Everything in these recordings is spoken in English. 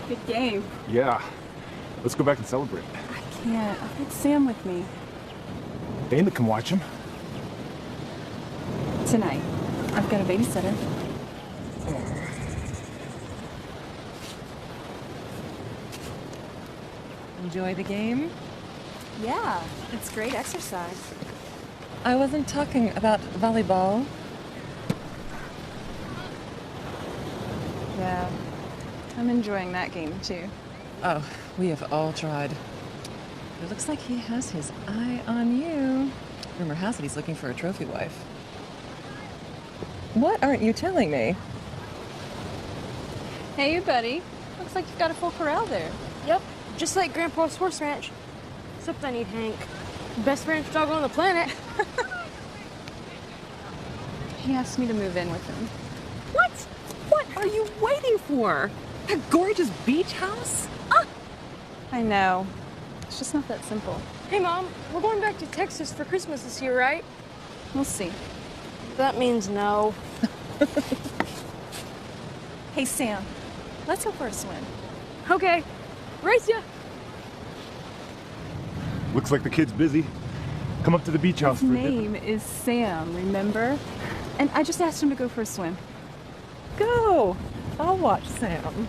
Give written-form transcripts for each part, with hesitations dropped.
Good game. Yeah. Let's go back and celebrate. I can't. I've got Sam with me. Dana can watch him. Tonight. I've got a babysitter. Enjoy the game? Yeah, it's great exercise. I wasn't talking about volleyball. Yeah, I'm enjoying that game too. Oh, we have all tried. It looks like he has his eye on you. Rumor has it he's looking for a trophy wife. What aren't you telling me? Hey, buddy. Looks like you've got a full corral there. Yep, just like Grandpa's horse ranch. Except I need Hank. Best ranch dog on the planet. He asked me to move in with him. What? What are you waiting for? That gorgeous beach house? Ah! I know. It's just not that simple. Hey, Mom, we're going back to Texas for Christmas this year, right? We'll see. That means no. Hey, Sam. Let's go for a swim. Okay, race ya. Looks like the kid's busy. Come up to the beach house His for a dip. name is Sam, remember? And I just asked him to go for a swim. Go! I'll watch Sam.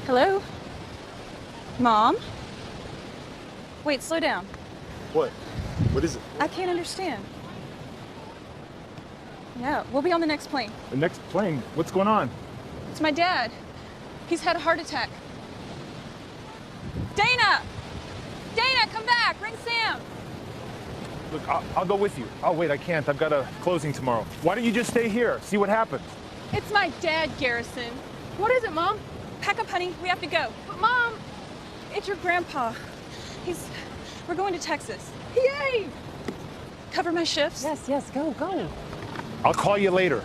Hello? Mom? Wait, slow down. What? What is it? I can't understand. Yeah, we'll be on the next plane. The next plane? What's going on? It's my dad. He's had a heart attack. Dana! Dana, come back! Ring Sam! Look, I'll go with you. Oh, wait, I can't. I've got a closing tomorrow. Why don't you just stay here? See what happens. It's my dad, Garrison. What is it, Mom? Pack up, honey. We have to go. But, Mom! It's your grandpa. We're going to Texas. Yay! Cover my shifts? Yes, go, go. I'll call you later.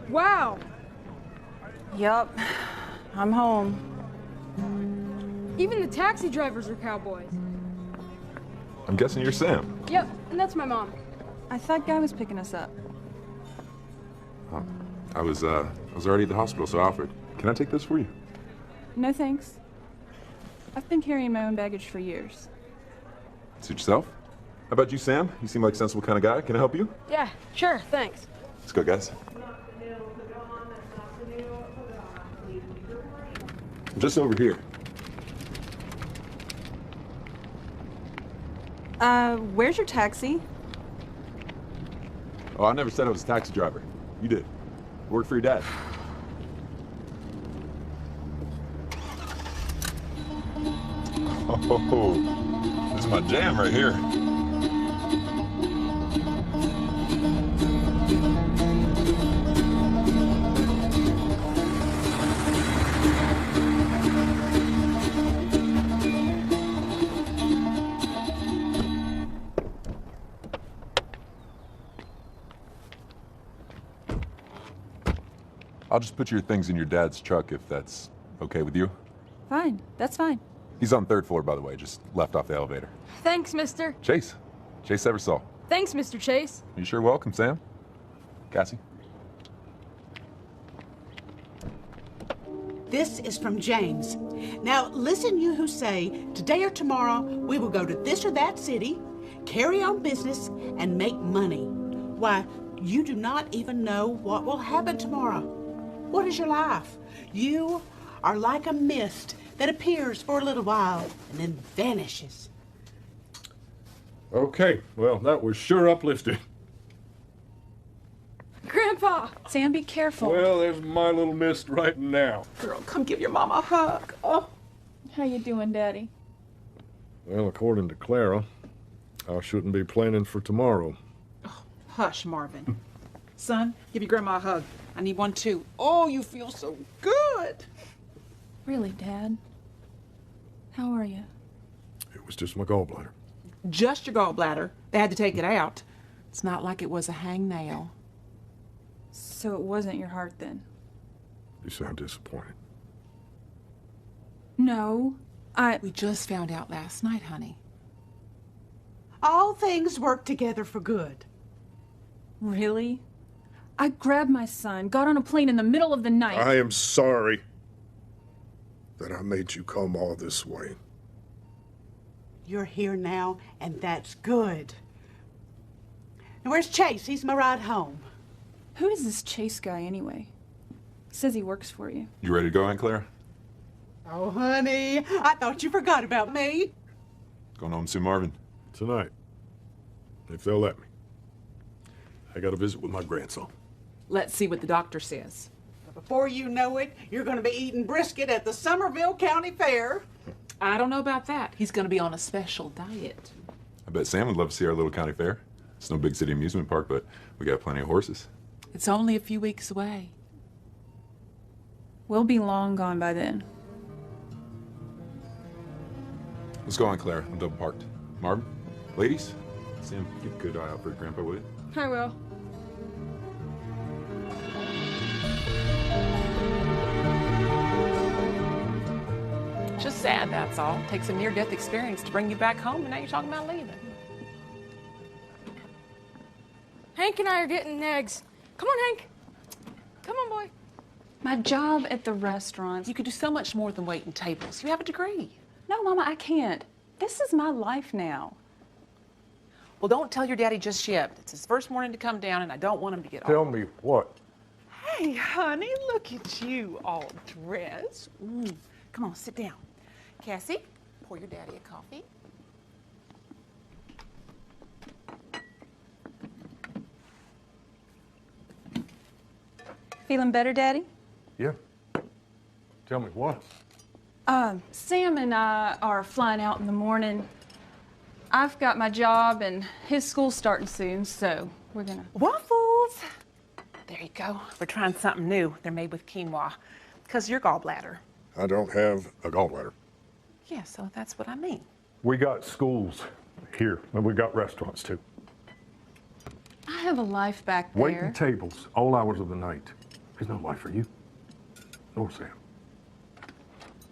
Wow. Yup. I'm home. Even the taxi drivers are cowboys. I'm guessing you're Sam. Yep, and that's my mom. I thought Guy was picking us up. I was already at the hospital, so I offered. Can I take this for you? No thanks. I've been carrying my own baggage for years. Suit yourself. How about you, Sam? You seem like a sensible kind of guy. Can I help you? Yeah, sure, thanks. Let's go, guys. I'm just over here. Where's your taxi? Oh, I never said I was a taxi driver. You did. Worked for your dad. Oh, this is my jam right here. I'll just put your things in your dad's truck if that's okay with you. Fine. That's fine. He's on the 3rd floor, by the way, just left off the elevator. Thanks, mister. Chase Eversole. Thanks, Mr. Chase. You sure welcome, Sam. Cassie. This is from James. Now, listen, you who say, today or tomorrow, we will go to this or that city, carry on business, and make money. Why, you do not even know what will happen tomorrow. What is your life? You are like a mist that appears for a little while and then vanishes. Okay, well, that was sure uplifting. Grandpa! Sam, be careful. Well, there's my little mist right now. Girl, come give your mama a hug. Oh. How you doing, Daddy? Well, according to Clara, I shouldn't be planning for tomorrow. Hush, Marvin. Son, give your grandma a hug. I need one too. Oh, you feel so good. Really, Dad? How are you? It was just my gallbladder. Just your gallbladder. They had to take it out. It's not like it was a hangnail. So it wasn't your heart then? You sound disappointed. No, We just found out last night, honey. All things work together for good. Really? I grabbed my son, got on a plane in the middle of the night. I am sorry that I made you come all this way. You're here now, and that's good. Now, where's Chase? He's my ride home. Who is this Chase guy anyway? Says he works for you. You ready to go, Aunt Claire? Oh, honey, I thought you forgot about me. Going home soon, Marvin? Tonight, if they'll let me. I got a visit with my grandson. Let's see what the doctor says. But before you know it, you're going to be eating brisket at the Somerville County Fair. I don't know about that. He's going to be on a special diet. I bet Sam would love to see our little county fair. It's no big city amusement park, but we got plenty of horses. It's only a few weeks away. We'll be long gone by then. Let's go, Aunt Claire. I'm double parked. Marvin, ladies, Sam, keep a good eye out for your grandpa, will you? I will. Just sad, that's all. Takes a near-death experience to bring you back home, and now you're talking about leaving. Hank and I are getting eggs. Come on, Hank. Come on, boy. My job at the restaurant. You could do so much more than waiting tables. You have a degree. No, Mama, I can't. This is my life now. Well, don't tell your daddy just yet. It's his first morning to come down, and I don't want him to get Tell off. me what? Hey, honey, look at you all dressed. Come on, sit down. Cassie, pour your daddy a coffee. Feeling better, Daddy? Yeah. Tell me what? Sam and I are flying out in the morning. I've got my job and his school's starting soon, so we're gonna... Waffles! There you go. We're trying something new. They're made with quinoa. Because your gallbladder. I don't have a gallbladder. Yeah, so that's what I mean. We got schools here, and we got restaurants too. I have a life back there. Waiting tables all hours of the night. There's no life for you. Nor Sam.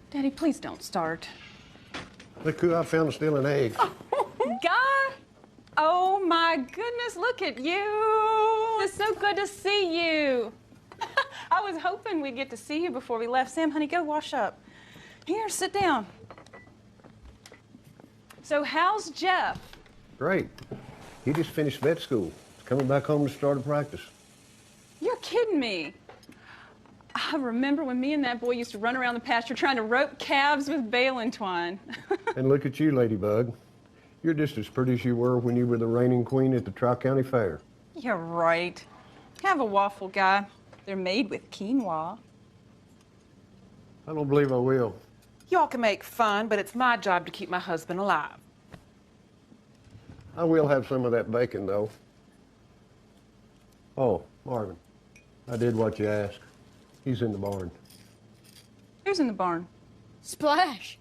Daddy, please don't start. Look who I found stealing eggs. Guy! Oh my goodness, look at you! It's so good to see you. I was hoping we'd get to see you before we left. Sam, honey, go wash up. Here, sit down. So how's Jeff? Great. He just finished vet school. He's coming back home to start a practice. You're kidding me. I remember when me and that boy used to run around the pasture trying to rope calves with baling twine. And look at you, Ladybug. You're just as pretty as you were when you were the reigning queen at the Tri-County Fair. You're right. Have a waffle, Guy. They're made with quinoa. I don't believe I will. Y'all can make fun, but it's my job to keep my husband alive. I will have some of that bacon, though. Oh, Marvin, I did what you asked. He's in the barn. Who's in the barn? Splash.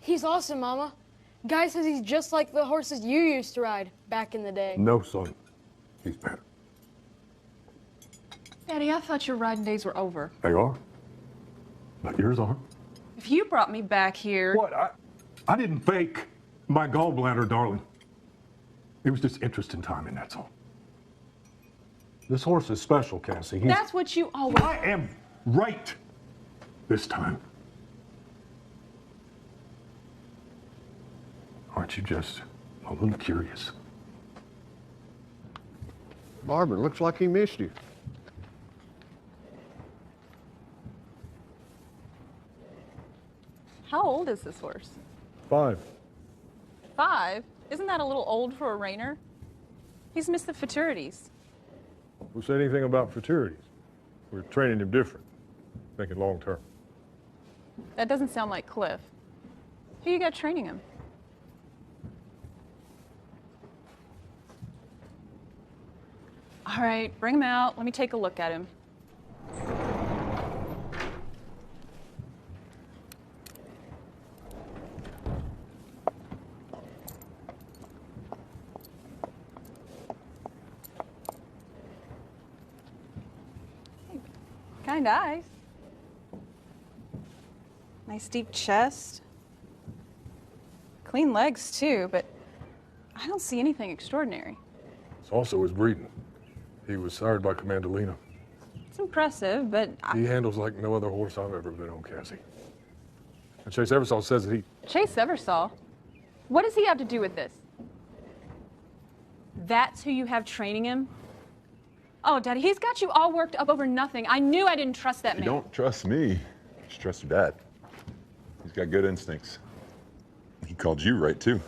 He's awesome, Mama. Guy says he's just like the horses you used to ride back in the day. No, son. He's better. Daddy, I thought your riding days were over. They are. But yours aren't. If you brought me back here... What? I didn't fake my gallbladder, darling. It was just interesting timing, that's all. This horse is special, Cassie. That's what you always... I am right this time. Aren't you just a little curious? Marvin, looks like he missed you. How old is this horse? 5. 5? Isn't that a little old for a reiner? He's missed the futurities. Who said anything about futurities? We're training him different, thinking long term. That doesn't sound like Cliff. Who you got training him? All right, bring him out. Let me take a look at him. Kind eyes. Nice deep chest. Clean legs too, but I don't see anything extraordinary. It's also his breeding. He was sired by Commander Lena. It's impressive, but He handles like no other horse I've ever been on, Cassie. And Chase Eversole says that he... Chase Eversole? What does he have to do with this? That's who you have training him? Oh, Daddy, he's got you all worked up over nothing. I knew I didn't trust that man. You don't trust me. Just trust your dad. He's got good instincts. He called you right, too.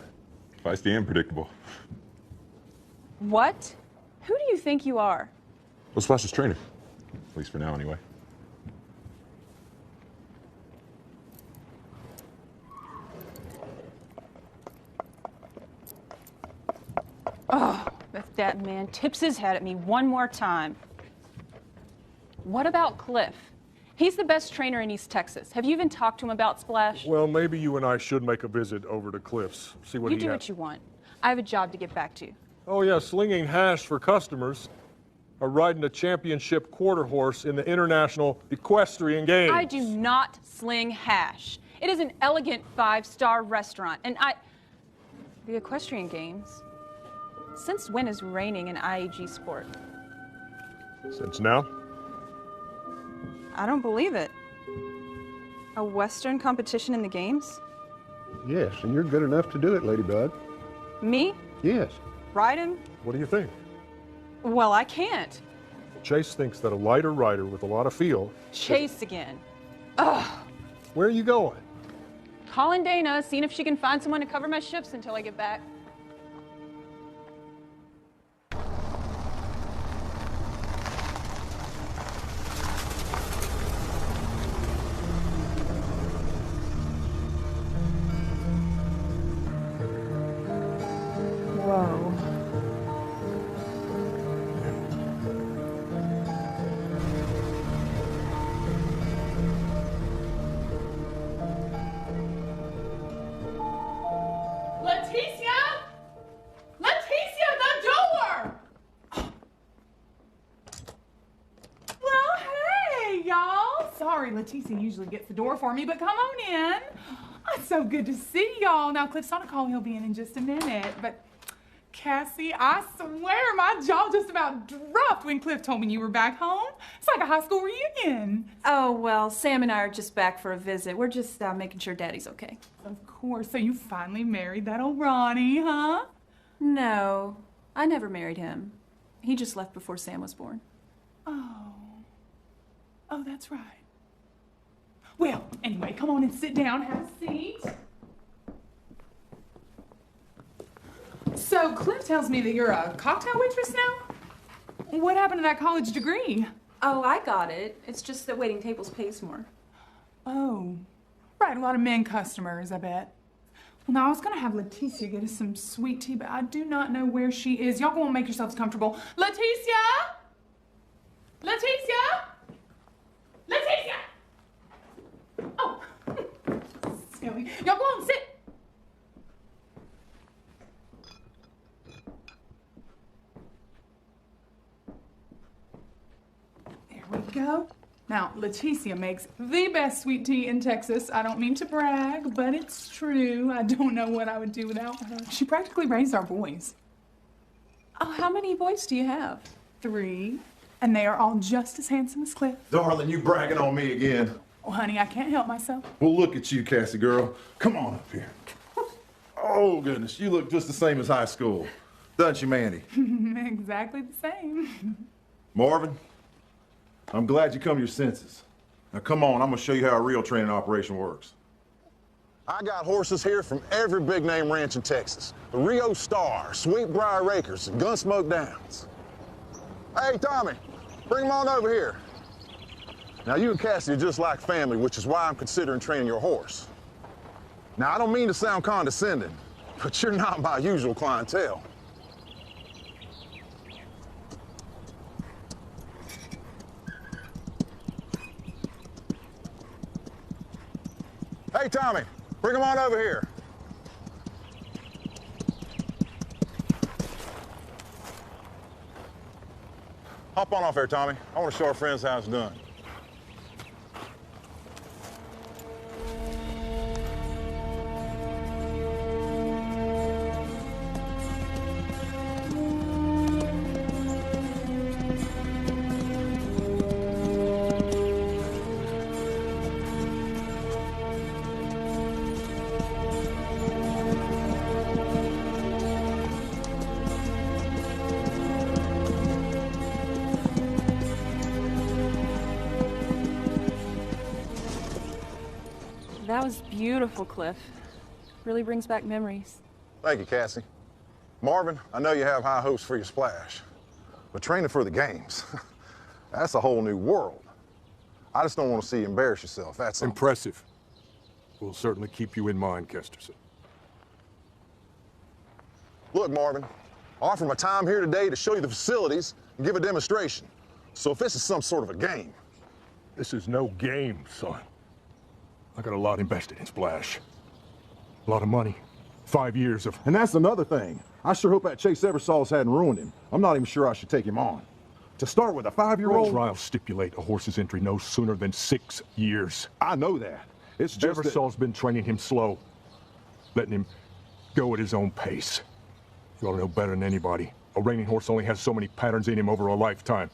Feisty and predictable. What? Who do you think you are? Well, Splash's trainer. At least for now, anyway. Oh, if that man tips his head at me one more time. What about Cliff? He's the best trainer in East Texas. Have you even talked to him about Splash? Well, maybe you and I should make a visit over to Cliff's. See what You he do has. what you want. I have a job to get back to. Oh, yeah, slinging hash for customers. Or riding a championship quarter horse in the International Equestrian Games. I do not sling hash. It is an elegant 5-star restaurant, and The Equestrian Games? Since when is reining an IAG sport? Since now? I don't believe it. A Western competition in the games? Yes, and you're good enough to do it, Ladybug. Me? Yes. Ride him? What do you think? Well, I can't. Chase thinks that a lighter rider with a lot of feel... Chase again. Ugh. Where are you going? Calling Dana, seeing if she can find someone to cover my shifts until I get back. Whoa. Leticia! Leticia, the door! Well, hey, y'all. Sorry, Leticia usually gets the door for me, but come on in. It's so good to see y'all. Now, Cliff's on a call. He'll be in just a minute, but... Cassie, I swear my jaw just about dropped when Cliff told me you were back home. It's like a high school reunion. Oh, well, Sam and I are just back for a visit. We're just making sure Daddy's okay. Of course. So you finally married that old Ronnie, huh? No, I never married him. He just left before Sam was born. Oh. Oh, that's right. Well, anyway, come on and sit down. Have a seat. So, Cliff tells me that you're a cocktail waitress now? What happened to that college degree? Oh, I got it. It's just that waiting tables pays more. Oh. Right, a lot of men customers, I bet. Well, now, I was going to have Leticia get us some sweet tea, but I do not know where she is. Y'all go and make yourselves comfortable. Leticia! Leticia! Leticia! Oh. Silly. Y'all go on, sit. We go. Now, Leticia makes the best sweet tea in Texas. I don't mean to brag, but it's true. I don't know what I would do without her. She practically raised our boys. Oh, how many boys do you have? 3. And they are all just as handsome as Cliff. Darling, you bragging on me again. Oh, honey, I can't help myself. Well, look at you, Cassie girl. Come on up here. Oh, goodness, you look just the same as high school. Doesn't you, Mandy? Exactly the same. Marvin, I'm glad you come to your senses. Now, come on, I'm going to show you how a real training operation works. I got horses here from every big-name ranch in Texas. The Rio Star, Sweetbriar Acres, and Gunsmoke Downs. Hey, Tommy, bring them on over here. Now, you and Cassie are just like family, which is why I'm considering training your horse. Now, I don't mean to sound condescending, but you're not my usual clientele. Hey, Tommy, bring him on over here. Hop on off there, Tommy. I want to show our friends how it's done. That was beautiful, Cliff. Really brings back memories. Thank you, Cassie. Marvin, I know you have high hopes for your splash, but training for the games, that's a whole new world. I just don't want to see you embarrass yourself, that's all. Impressive. We'll certainly keep you in mind, Kesterson. Look, Marvin, I offer my time here today to show you the facilities and give a demonstration. So if this is some sort of a game... This is no game, son. I got a lot invested in Splash. A lot of money. 5 years of... And that's another thing. I sure hope that Chase Eversols hadn't ruined him. I'm not even sure I should take him on. To start with, a 5-year-old... Trials stipulate a horse's entry no sooner than 6 years. I know that. It's just Eversol's been training him slow, letting him go at his own pace. You ought to know better than anybody. A reining horse only has so many patterns in him over a lifetime.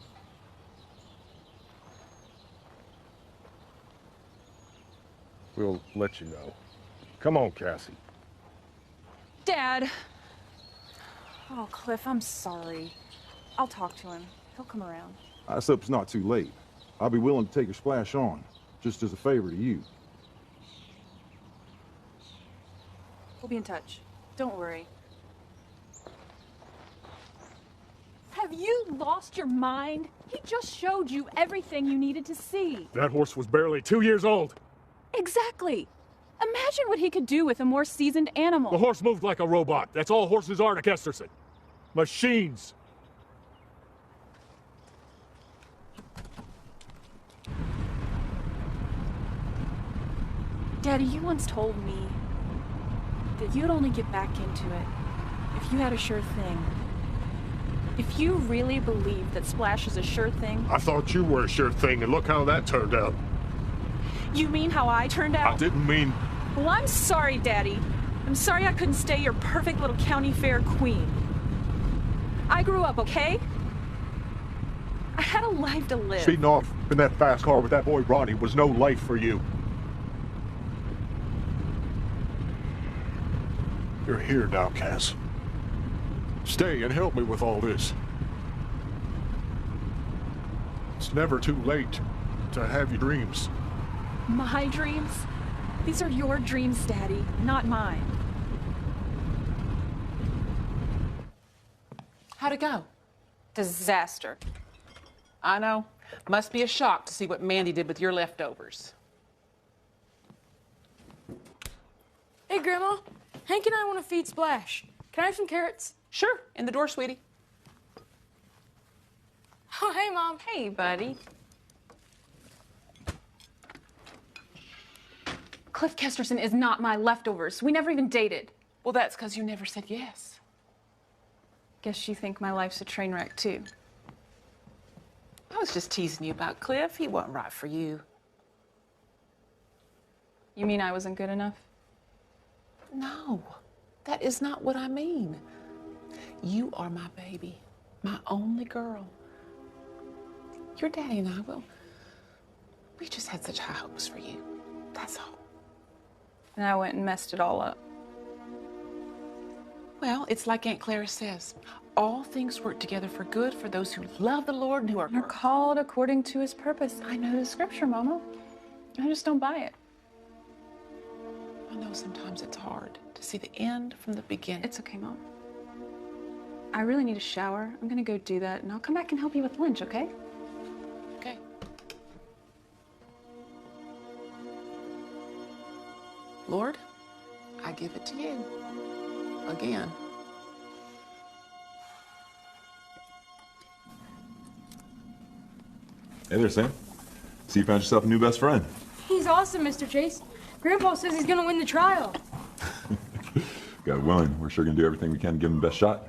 We'll let you know. Come on, Cassie. Dad. Oh, Cliff, I'm sorry. I'll talk to him. He'll come around. I hope it's not too late. I'll be willing to take your Splash on, just as a favor to you. We'll be in touch. Don't worry. Have you lost your mind? He just showed you everything you needed to see. That horse was barely 2 years old. Exactly. Imagine what he could do with a more seasoned animal. The horse moved like a robot. That's all horses are to Kesterson. Machines. Daddy, you once told me that you'd only get back into it if you had a sure thing. If you really believe that Splash is a sure thing... I thought you were a sure thing, and look how that turned out. You mean how I turned out? I didn't mean... Well, I'm sorry, Daddy. I'm sorry I couldn't stay your perfect little county fair queen. I grew up, okay? I had a life to live. Speeding off in that fast car with that boy Ronnie was no life for you. You're here now, Cass. Stay and help me with all this. It's never too late to have your dreams. My dreams? These are your dreams, Daddy, not mine. How'd it go? Disaster. I know. Must be a shock to see what Mandy did with your leftovers. Hey, Grandma. Hank and I want to feed Splash. Can I have some carrots? Sure. In the door, sweetie. Oh, hey, Mom. Hey, buddy. Cliff Kesterson is not my leftovers. We never even dated. Well, that's because you never said yes. Guess you think my life's a train wreck, too. I was just teasing you about Cliff. He wasn't right for you. You mean I wasn't good enough? No, that is not what I mean. You are my baby, my only girl. Your daddy and I, well, we just had such high hopes for you. That's all. And I went and messed it all up. Well, it's like Aunt Clara says, all things work together for good for those who love the Lord and who are called according to his purpose. I know the scripture, Mama. I just don't buy it. I know sometimes it's hard to see the end from the beginning. It's okay, Mom. I really need a shower. I'm gonna go do that, and I'll come back and help you with lunch, okay? Okay. Lord, I give it to you. Again. Hey there, Sam. See you found yourself a new best friend. He's awesome, Mr. Chase. Grandpa says he's gonna win the trial. God willing, we're sure gonna do everything we can to give him the best shot.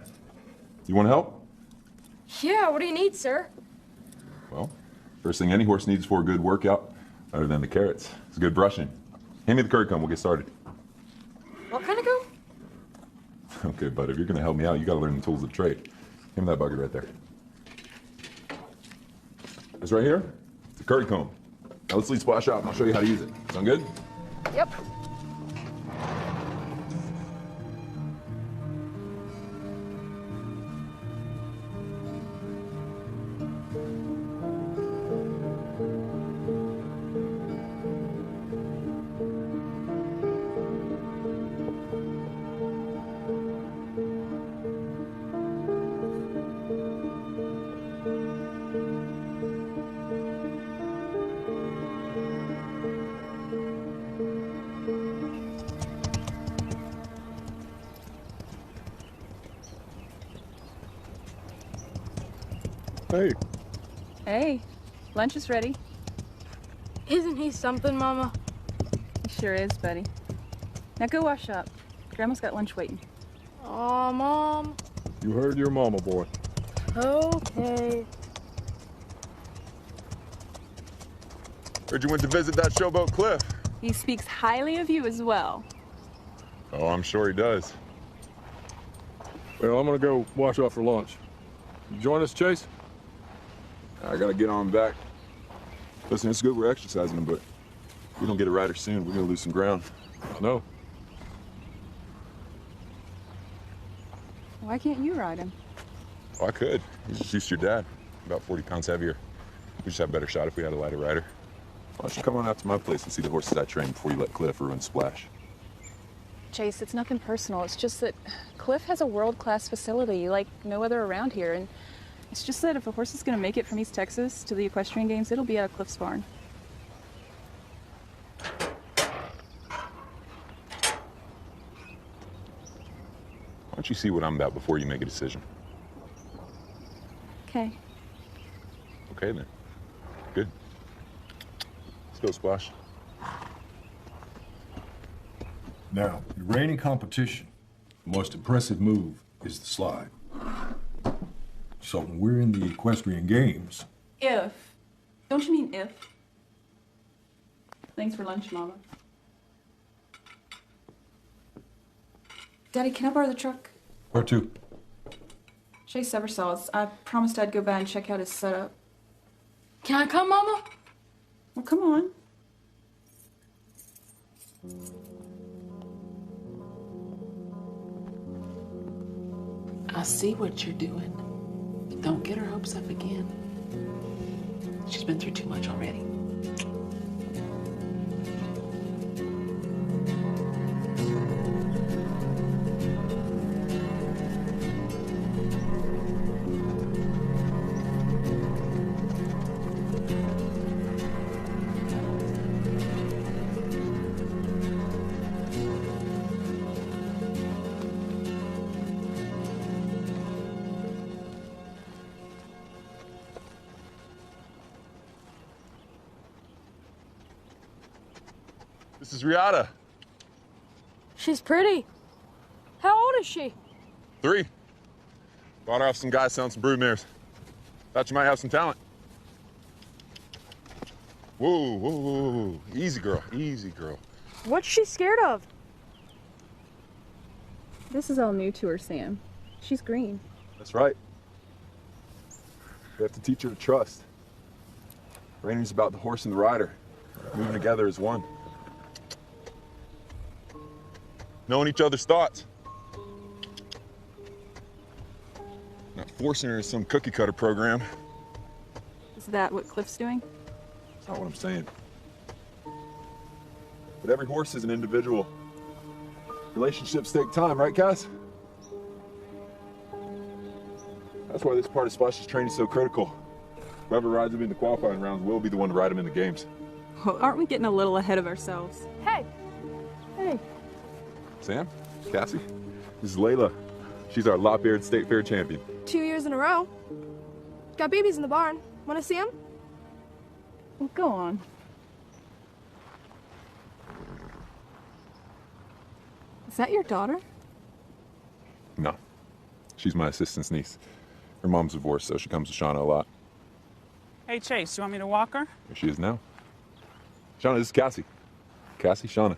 You want to help? Yeah, what do you need, sir? Well, first thing any horse needs for a good workout, other than the carrots, is good brushing. Hand me the curd comb, we'll get started. What kind of comb? Okay, bud, if you're gonna help me out, you gotta learn the tools of the trade. Give me that bucket right there. This right here, it's a curd comb. Now let's lead Splash out and I'll show you how to use it. Sound good? Yep. Hey. Hey, lunch is ready. Isn't he something, Mama? He sure is, buddy. Now go wash up. Grandma's got lunch waiting. Aw, Mom. You heard your mama, boy. Okay. Heard you went to visit that showboat Cliff. He speaks highly of you as well. Oh, I'm sure he does. Well, I'm gonna go wash up for lunch. You join us, Chase? I gotta get on back. Listen, it's good we're exercising, but if we don't get a rider soon, we're gonna lose some ground. I know. Why can't you ride him? Oh, I could. He's just used to your dad. About 40 pounds heavier. We just have a better shot if we had a lighter rider. Why don't you come on out to my place and see the horses I train before you let Cliff ruin Splash? Chase, it's nothing personal. It's just that Cliff has a world-class facility like no other around here, and it's just that if a horse is going to make it from East Texas to the equestrian games, it'll be out of Cliff's barn. Why don't you see what I'm about before you make a decision? Okay. Okay, then. Good. Let's go, Splash. Now, in reining competition, the most impressive move is the slide. So when we're in the equestrian games... If. Don't you mean if? Thanks for lunch, Mama. Daddy, can I borrow the truck? Where to? Chase Eversaw's. I promised I'd go by and check out his setup. Can I come, Mama? Well, come on. I see what you're doing. But don't get her hopes up again. She's been through too much already. This is Riata. She's pretty. How old is she? 3. Bought her off some guys selling some broodmares. Thought you might have some talent. Whoa, whoa, whoa, whoa. Easy, girl. Easy, girl. What's she scared of? This is all new to her, Sam. She's green. That's right. We have to teach her to trust. Reigning's about the horse and the rider, moving together as one. Knowing each other's thoughts. Not forcing her into some cookie cutter program. Is that what Cliff's doing? That's not what I'm saying. But every horse is an individual. Relationships take time, right, Cass? That's why this part of Splash's training is so critical. Whoever rides him in the qualifying rounds will be the one to ride him in the games. Well, aren't we getting a little ahead of ourselves? Hey. Hey. Sam, Cassie, this is Layla. She's our lop-eared state fair champion. 2 years in a row. Got babies in the barn. Want to see them? Well, go on. Is that your daughter? No. She's my assistant's niece. Her mom's divorced, so she comes to Shauna a lot. Hey, Chase, you want me to walk her? There she is now. Shauna, this is Cassie. Cassie, Shauna.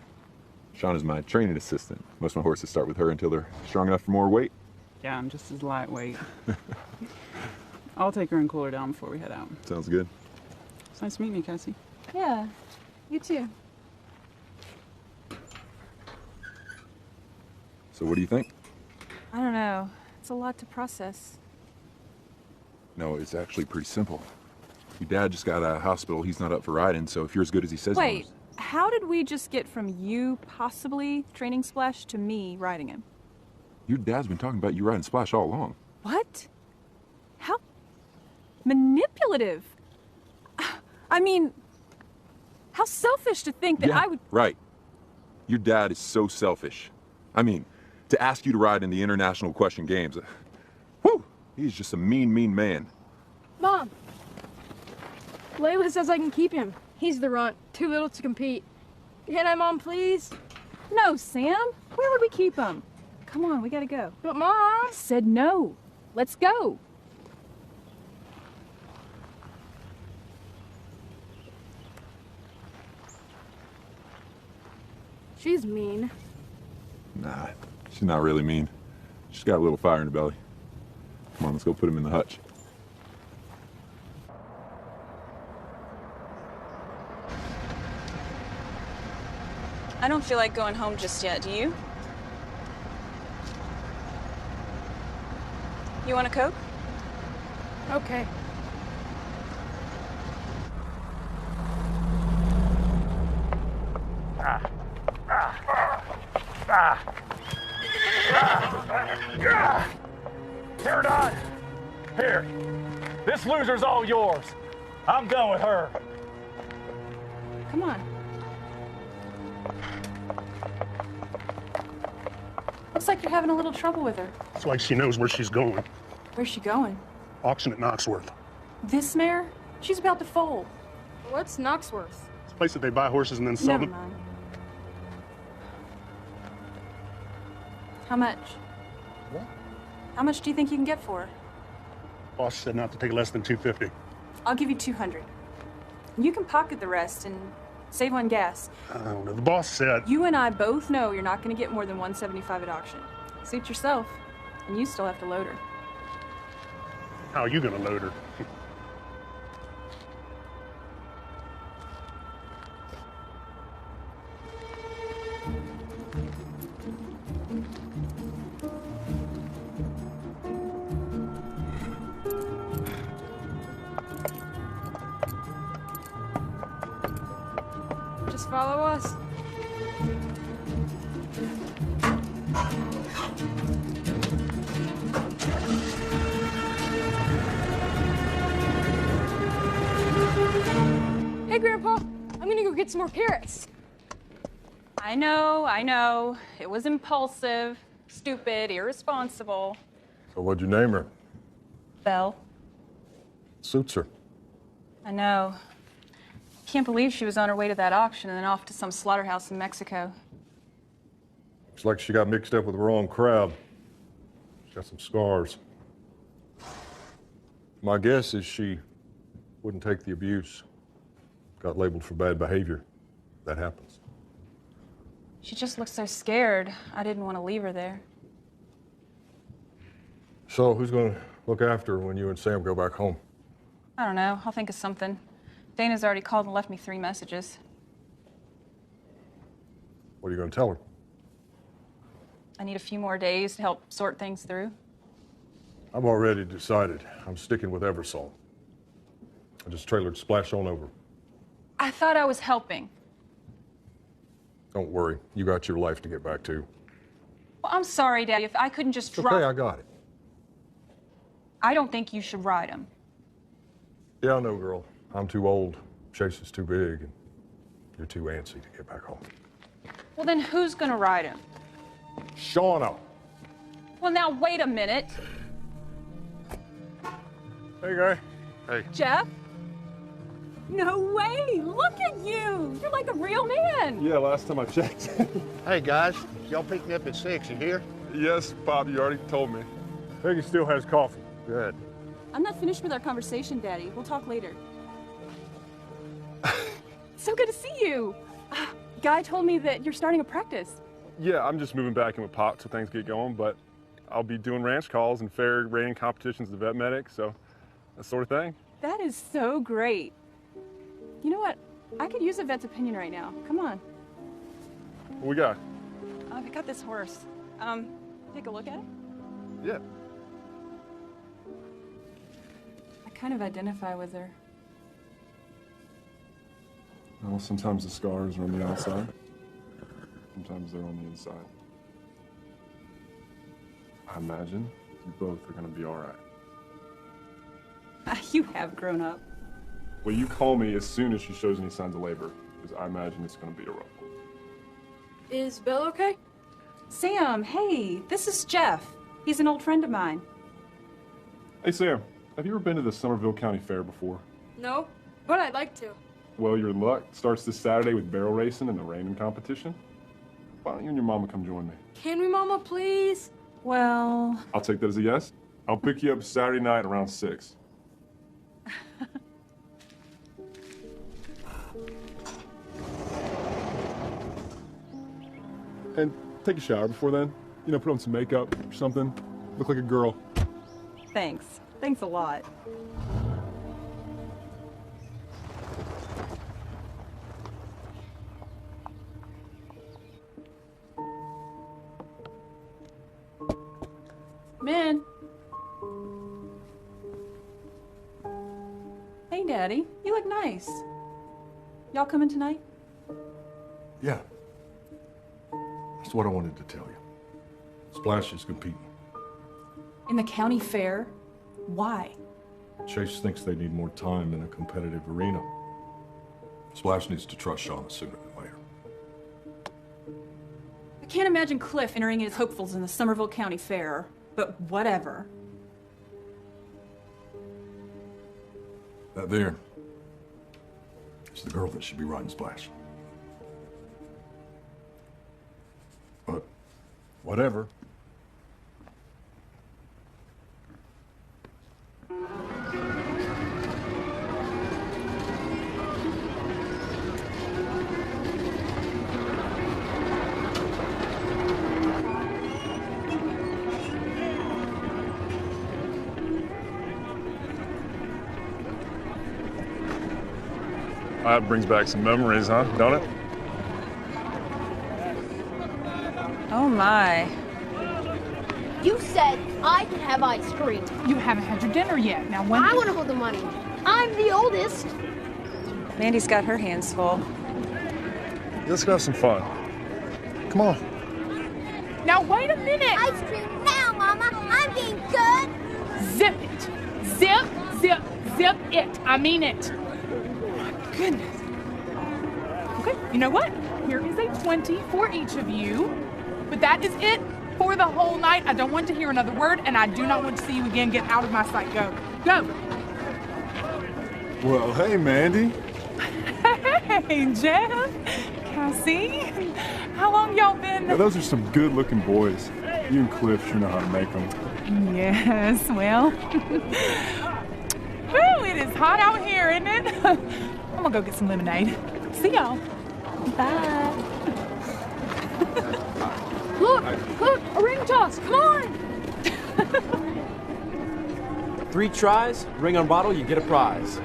Shauna's my training assistant. Most of my horses start with her until they're strong enough for more weight. Yeah, I'm just as lightweight. I'll take her and cool her down before we head out. Sounds good. It's nice meeting you, Cassie. Yeah, you too. So what do you think? I don't know. It's a lot to process. No, it's actually pretty simple. Your dad just got out of hospital. He's not up for riding, so if you're as good as he says you Wait, how did we just get from you possibly training Splash to me riding him? Your dad's been talking about you riding Splash all along. What? How manipulative. I mean, how selfish to think that I would... Right. Your dad is so selfish. I mean, to ask you to ride in the International Equestrian Games, whew, he's just a mean, mean man. Mom! Layla says I can keep him. He's the runt, too little to compete. Can I, Mom, please? No, Sam. Where would we keep him? Come on, we gotta go. But, Mom! I said no. Let's go. She's mean. Nah, she's not really mean. She's got a little fire in her belly. Come on, let's go put him in the hutch. I don't feel like going home just yet, do you? You want a Coke? Okay. Turn on. Here. This loser's all yours. I'm done with her. Come on. Looks like you're having a little trouble with her. It's like she knows where she's going. Where's she going? Auction at Knoxworth. This mare? She's about to foal. What's Knoxworth? It's a place that they buy horses and then sell Never them. mind. How much? What? How much do you think you can get for her? Boss said not to take less than $250. I'll give you 200. You can pocket the rest and save on gas. I don't know. The boss said... You and I both know you're not going to get more than 175 at auction. Suit yourself. And you still have to load her. How are you going to load her? Just follow us. Hey, Grandpa, I'm gonna go get some more carrots. I know. It was impulsive, stupid, irresponsible. So what'd you name her? Belle. Suits her. I know. Can't believe she was on her way to that auction and then off to some slaughterhouse in Mexico. Looks like she got mixed up with the wrong crowd. She's got some scars. My guess is she wouldn't take the abuse. Got labeled for bad behavior. That happens. She just looked so scared. I didn't want to leave her there. So who's going to look after her when you and Sam go back home? I don't know. I'll think of something. Dana's already called and left me 3 messages. What are you going to tell her? I need a few more days to help sort things through. I've already decided. I'm sticking with Eversole. I just trailered Splash on over. I thought I was helping. Don't worry. You got your life to get back to. Well, I'm sorry, Daddy, if I couldn't just It's drop... okay, I got it. I don't think you should ride him. Yeah, I know, girl. I'm too old. Chase is too big, and you're too antsy to get back home. Well, then who's gonna ride him? Shauna! Well, now, wait a minute. Hey, guy. Hey. Jeff? No way! Look at you! You're like a real man! Yeah, last time I checked. Hey, guys. Y'all pick me up at 6, you hear? Yes, Bob, you already told me. Peggy still has coffee. Good. I'm not finished with our conversation, Daddy. We'll talk later. So good to see you! Guy told me that you're starting a practice. Yeah, I'm just moving back in with Pop till things get going, but I'll be doing ranch calls and fair reining competitions as a vet medic, so that sort of thing. That is so great. You know what? I could use a vet's opinion right now. Come on. What we got? I got this horse. Take a look at it? Yeah. I kind of identify with her. Well, sometimes the scars are on the outside. Sometimes they're on the inside. I imagine you both are gonna be all right. You have grown up. Well, you call me as soon as she shows any signs of labor, because I imagine it's gonna be a rough one. Is Bill okay? Sam, hey, this is Jeff. He's an old friend of mine. Hey, Sam, have you ever been to the Somerville County Fair before? No, but I'd like to. Well, your luck starts this Saturday with barrel racing and the reining competition. Why don't you and your mama come join me? Can we, Mama, please? Well... I'll take that as a yes. I'll pick you up Saturday night around 6. And take a shower before then. You know, put on some makeup or something. Look like a girl. Thanks. Thanks a lot. Min. Hey, Daddy. You look nice. Y'all coming tonight? Yeah. That's what I wanted to tell you. Splash is competing. In the county fair? Why? Chase thinks they need more time in a competitive arena. Splash needs to trust Shauna sooner than later. I can't imagine Cliff entering his hopefuls in the Somerville County Fair, but whatever. That there is the girl that should be riding Splash. But whatever. That brings back some memories, huh? Don't it? Oh my. You said I could have ice cream. You haven't had your dinner yet. Now when... I want to hold the money. I'm the oldest. Mandy's got her hands full. Let's go have some fun. Come on. Now wait a minute. Ice cream now, Mama. I'm being good. Zip it. Zip, zip, zip it. I mean it. Goodness. Okay, you know what? Here is a 20 for each of you. But that is it for the whole night. I don't want to hear another word, and I do not want to see you again. Get out of my sight. Go. Go. Well, hey, Mandy. Hey, Jeff. Cassie. How long y'all been? Yeah, those are some good-looking boys. You and Cliff sure know how to make them. Yes, well. Woo, it is hot out here, isn't it? I'm gonna go get some lemonade. See y'all. Bye. Look, a ring toss. Come on. 3 tries, ring on bottle, you get a prize.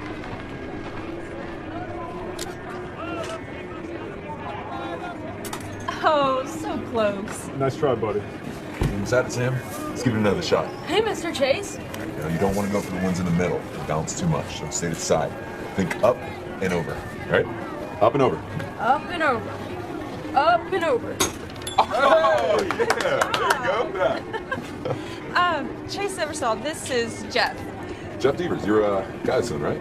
Oh, so close. Nice try, buddy. Is that it, Sam? Let's give it another shot. Hey, Mr. Chase. You know, you don't want to go for the ones in the middle. They bounce too much, so stay to the side. Think up and over, all right? Up and over. Up and over. Up and over. Oh, yeah, there you go. Chase Eversole, this is Jeff. Jeff Devers, you're guy's son, right?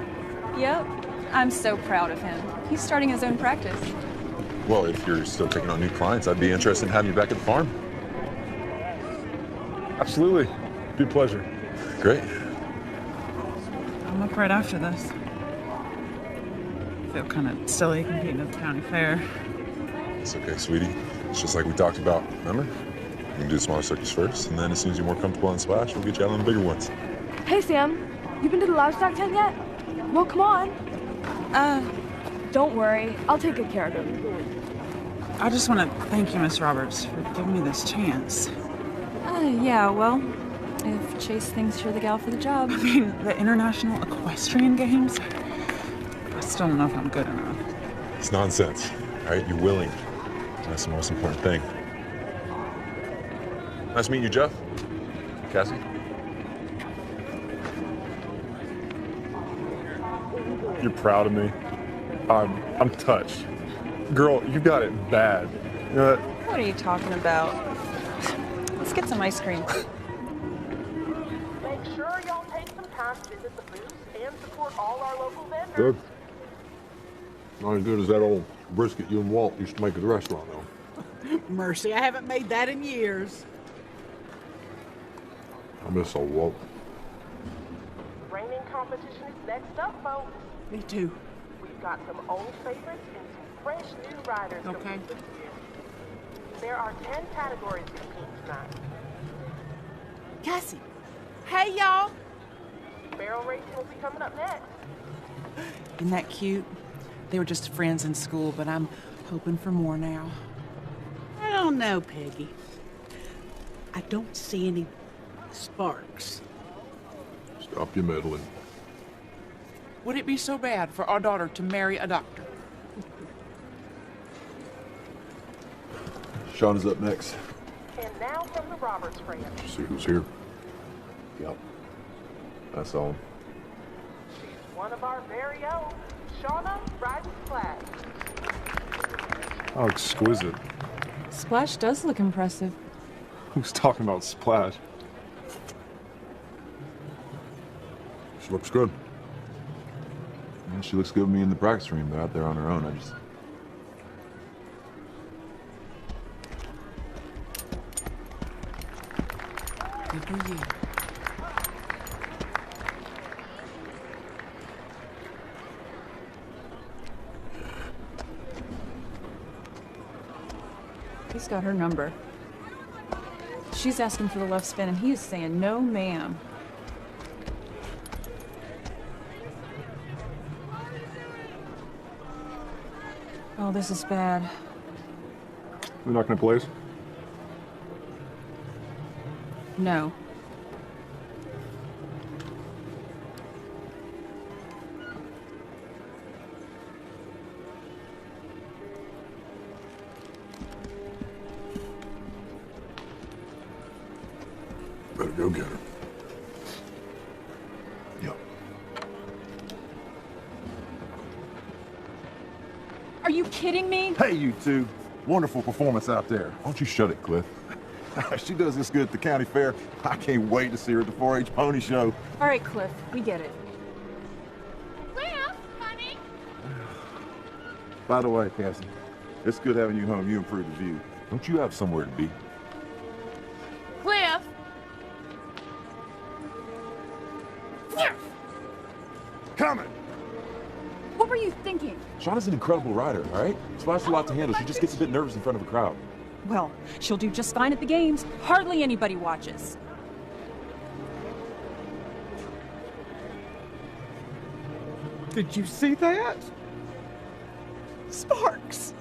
Yep. I'm so proud of him. He's starting his own practice. Well, if you're still taking on new clients, I'd be interested in having you back at the farm. Absolutely. Be a pleasure. Great. I'm up right after this. feel kind of silly competing at the county fair. It's okay, sweetie. It's just like we talked about, remember? We can do the smaller circus first, and then as soon as you're more comfortable on Splash, we'll get you out on the bigger ones. Hey, Sam. You been to the livestock tent yet? Well, come on. Don't worry. I'll take good care of him. I just want to thank you, Miss Roberts, for giving me this chance. Yeah, well, if Chase thinks you're the gal for the job. I mean, the International Equestrian Games? I still don't know if I'm good enough. It's nonsense, all right? You're willing. That's the most important thing. Nice meeting you, Jeff. Cassie? You're proud of me. I'm touched. Girl, you got it bad. You know that? What are you talking about? Let's get some ice cream. Make sure y'all take some time to visit the booths and support all our local vendors. Good. Not as good as that old brisket you and Walt used to make at the restaurant, though. Mercy, I haven't made that in years. I miss old Walt. Reining competition is next up, folks. Me too. We've got some old favorites and some fresh new riders. Okay. There are 10 categories competing tonight. Cassie. Hey, y'all. Barrel racing will be coming up next. Isn't that cute? They were just friends in school, but I'm hoping for more now. I don't know, Peggy. I don't see any sparks. Stop your meddling. Would it be so bad for our daughter to marry a doctor? Shauna's up next. And now from the Roberts family. See who's here? Yep. That's all. She's one of our very own. Shauna rides Splash. How exquisite. Splash does look impressive. Who's talking about Splash? She looks good. Yeah, she looks good with me in the practice room, but out there on her own, I just... Good for you. He's got her number. She's asking for the left spin, and he is saying, no, ma'am. Oh, this is bad. We're not gonna place? No. Better go get her. Yep. Are you kidding me? Hey, you two. Wonderful performance out there. Why don't you shut it, Cliff? She does this good at the county fair. I can't wait to see her at the 4-H pony show. All right, Cliff, we get it. Cliff, honey. By the way, Cassie, it's good having you home. You improved the view. Don't you have somewhere to be? Cliff. Coming! What were you thinking? Shauna's an incredible rider, all right? Splash a lot to handle. She just gets a bit nervous in front of a crowd. Well, she'll do just fine at the games. Hardly anybody watches. Did you see that? Sparks.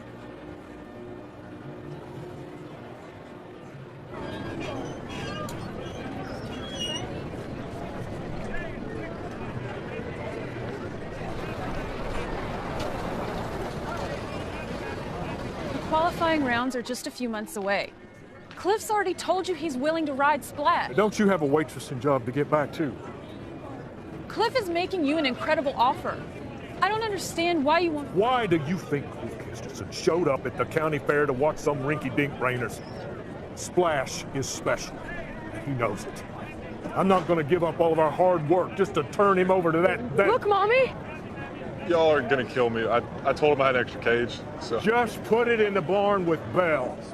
Qualifying rounds are just a few months away. Cliff's already told you he's willing to ride Splash. Don't you have a waitressing job to get back to? Cliff is making you an incredible offer. I don't understand why you want... Why do you think Cliff Kisterson showed up at the county fair to watch some rinky-dink Rainers? Splash is special. He knows it. I'm not going to give up all of our hard work just to turn him over to that... Look, Mommy! Y'all are gonna kill me. I told him I had an extra cage, so... Just put it in the barn with bells.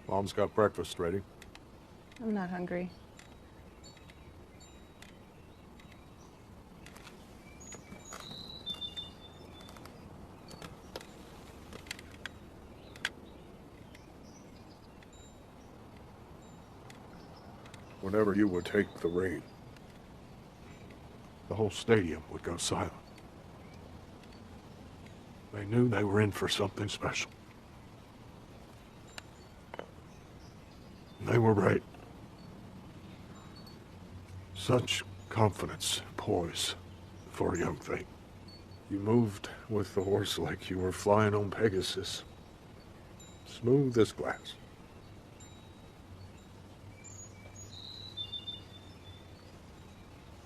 Mom's got breakfast ready. I'm not hungry. Whenever you would take the rein, the whole stadium would go silent. They knew they were in for something special. And they were right. Such confidence, poise for a young thing. You moved with the horse like you were flying on Pegasus. Smooth as glass.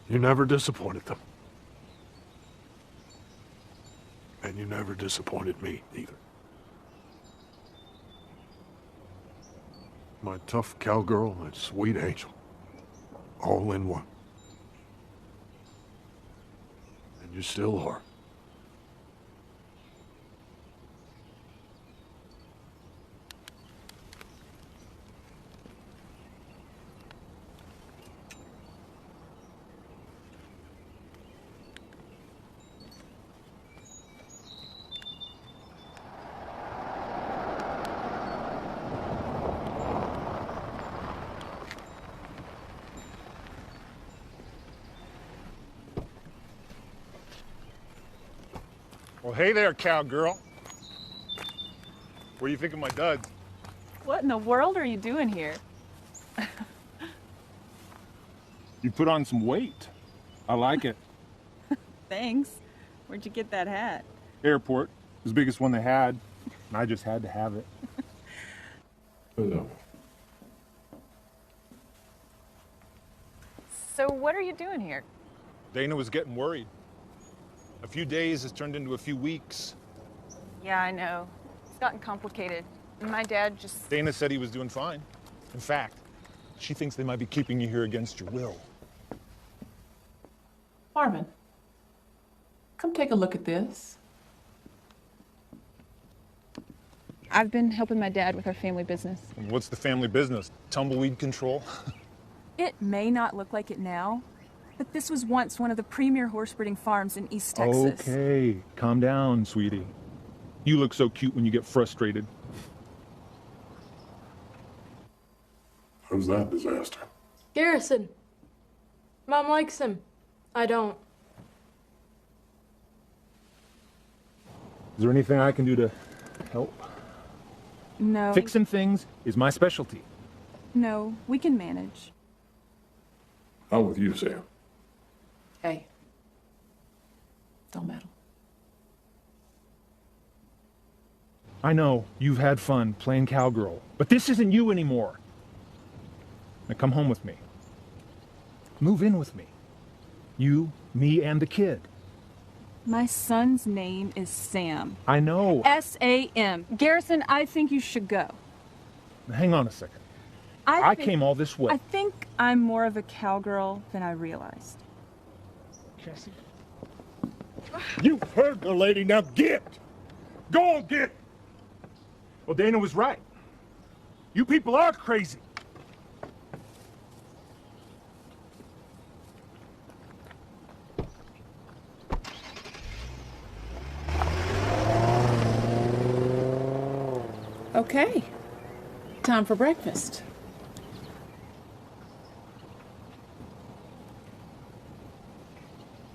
You never disappointed them. And you never disappointed me, either. My tough cowgirl and sweet angel. All in one. And you still are. Well, hey there, cowgirl. What do you think of my duds? What in the world are you doing here? You put on some weight. I like it. Thanks. Where'd you get that hat? Airport. It was the biggest one they had, and I just had to have it. Hello. So what are you doing here? Dana was getting worried. A few days has turned into a few weeks. Yeah, I know. It's gotten complicated. And my dad just... Dana said he was doing fine. In fact, she thinks they might be keeping you here against your will. Marvin, come take a look at this. I've been helping my dad with our family business. And what's the family business? Tumbleweed control? It may not look like it now, but this was once one of the premier horse breeding farms in East Texas. Okay, calm down, sweetie. You look so cute when you get frustrated. How's that disaster? Garrison. Mom likes him. I don't. Is there anything I can do to help? No. Fixing things is my specialty. No, we can manage. I'm with you, Sam. Hey, don't meddle. I know you've had fun playing cowgirl, but this isn't you anymore. Now come home with me. Move in with me. You, me, and the kid. My son's name is Sam. I know. S-A-M. Garrison, I think you should go. Now, hang on a second. I came all this way. I think I'm more of a cowgirl than I realized. Jesse. You've heard the lady, now get! Go on, get! Well, Dana was right. You people are crazy. Okay, time for breakfast.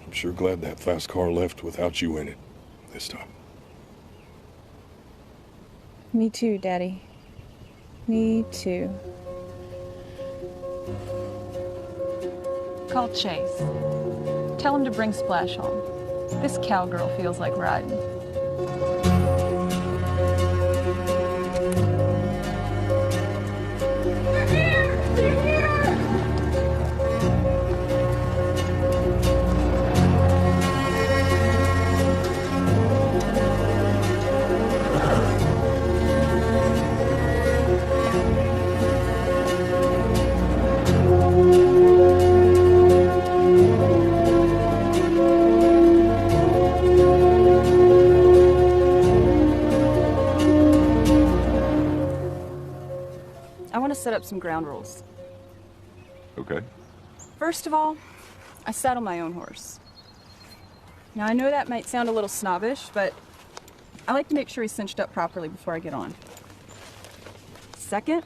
I'm sure glad that fast car left without you in it this time. Me too, Daddy. Me too. Call Chase. Tell him to bring Splash home. This cowgirl feels like riding. set up some ground rules. Okay. First of all, I saddle my own horse. Now, I know that might sound a little snobbish, but I like to make sure he's cinched up properly before I get on. Second,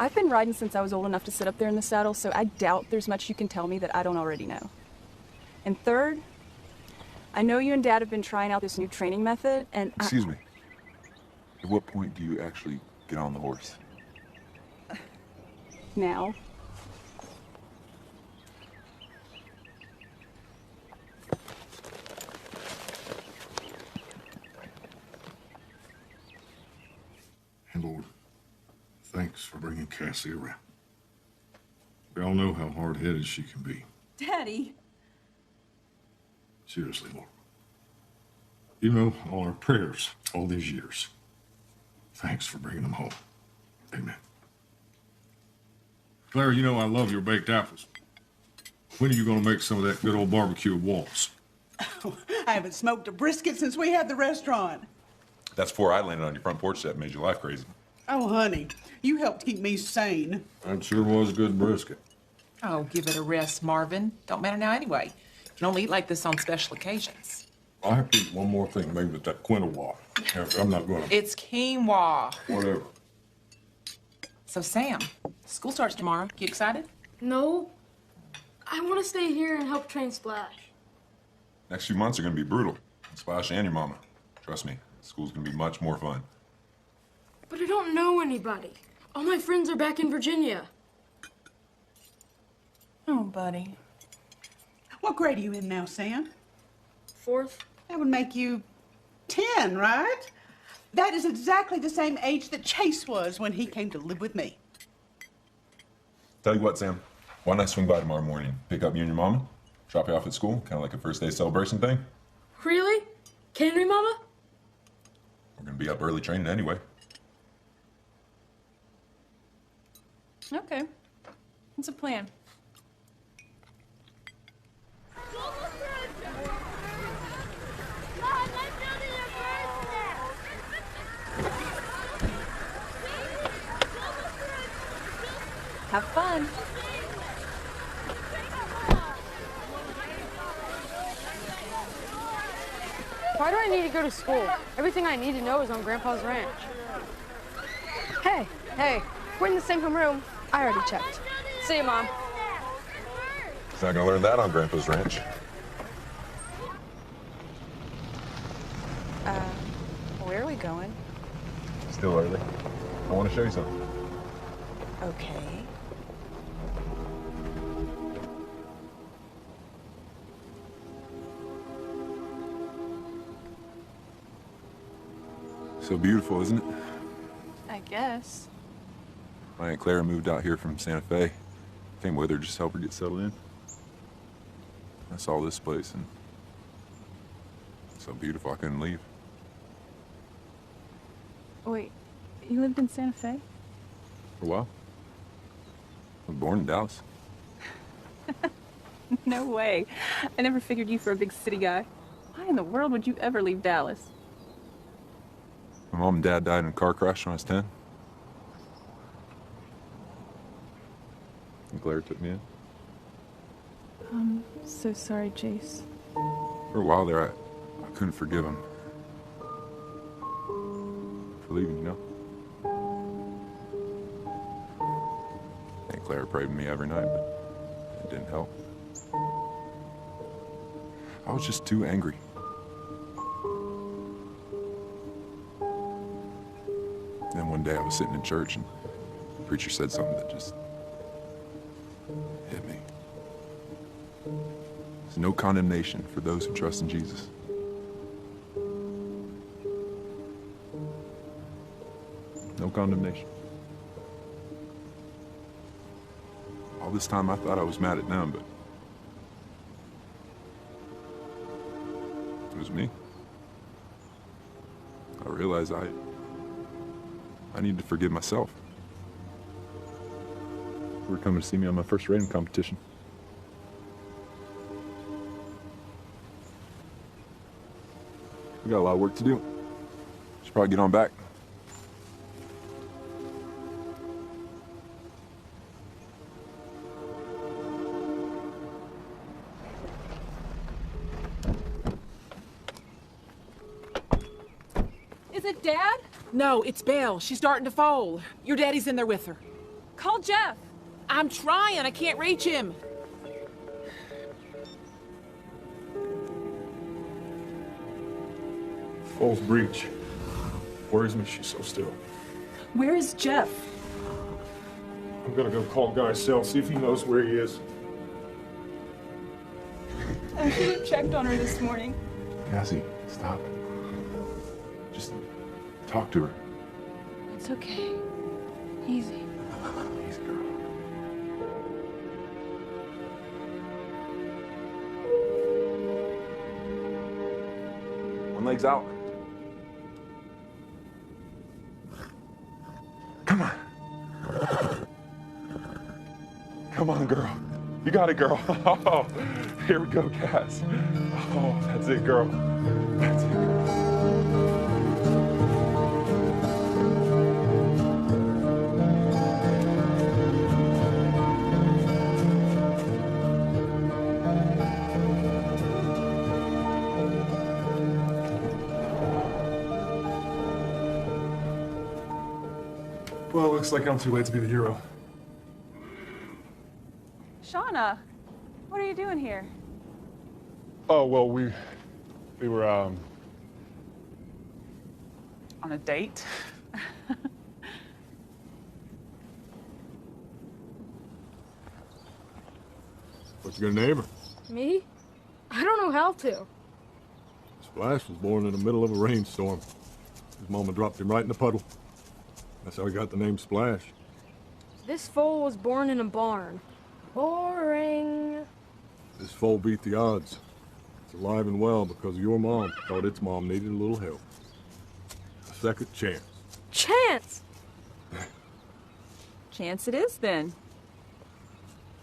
I've been riding since I was old enough to sit up there in the saddle, so I doubt there's much you can tell me that I don't already know. And third, I know you and Dad have been trying out this new training method, and Excuse me. At what point do you actually get on the horse? Now. And Lord, thanks for bringing Cassie around. We all know how hard-headed she can be. Daddy. Seriously, Lord. You know all our prayers all these years. Thanks for bringing them home. Amen. Claire, you know I love your baked apples. When are you going to make some of that good old barbecue at Walt's? I haven't smoked a brisket since we had the restaurant. That's before I landed on your front porch that made your life crazy. Oh, honey, you helped keep me sane. That sure was good brisket. Oh, give it a rest, Marvin. Don't matter now anyway. You can only eat like this on special occasions. I have to eat one more thing, maybe with that quinoa. I'm not going to. It's quinoa. Whatever. So, Sam, school starts tomorrow. You excited? No. I want to stay here and help train Splash. Next few months are going to be brutal. Splash and your mama. Trust me, school's going to be much more fun. But I don't know anybody. All my friends are back in Virginia. Oh, buddy. What grade are you in now, Sam? 4th. That would make you 10, right? That is exactly the same age that Chase was when he came to live with me. Tell you what, Sam. Why don't I swing by tomorrow morning, pick up you and your mama, drop you off at school, kind of like a first day celebration thing? Really? Can we, Mama? We're going to be up early training anyway. Okay. What's the plan? Have fun. Why do I need to go to school? Everything I need to know is on Grandpa's ranch. Hey, we're in the same homeroom. I already checked. See you, Mom. He's not going to learn that on Grandpa's ranch. Where are we going? Still early. I want to show you something. Okay. So beautiful, isn't it? I guess. My Aunt Clara moved out here from Santa Fe. Came with her just to help her get settled in. I saw this place and it's so beautiful I couldn't leave. Wait, you lived in Santa Fe? For a while. I was born in Dallas. No way. I never figured you for a big city guy. Why in the world would you ever leave Dallas? My mom and dad died in a car crash when I was 10. And Claire took me in. I'm so sorry, Jace. For a while there, I couldn't forgive him. For leaving, you know? Aunt Claire prayed with me every night, but it didn't help. I was just too angry. Then one day I was sitting in church and the preacher said something that just hit me. There's no condemnation for those who trust in Jesus. No condemnation. All this time I thought I was mad at them, but it was me. I realized I need to forgive myself. You were coming to see me on my first riding competition. We got a lot of work to do. Should probably get on back. Is it Dad? No, it's Belle. She's starting to fall. Your daddy's in there with her. Call Jeff. I'm trying. I can't reach him. Falls breach. Worries me she's so still. Where is Jeff? I'm gonna go call Guy's cell, see if he knows where he is. I should have checked on her this morning. Cassie, stop. Just talk to her. It's okay. Easy. Easy, girl. One leg's out. Come on. Come on, girl. You got it, girl. Oh, here we go, Cass. Oh, that's it, girl. That's it, girl. Well, it looks like I'm too late to be the hero. Shauna, what are you doing here? Oh, well, we were, On a date? What you gonna name her? Me? I don't know how to. Splash was born in the middle of a rainstorm. His mama dropped him right in the puddle. That's how he got the name Splash. This foal was born in a barn. Boring. This foal beat the odds. It's alive and well because your mom thought its mom needed a little help. A second chance. Chance! Chance it is, then.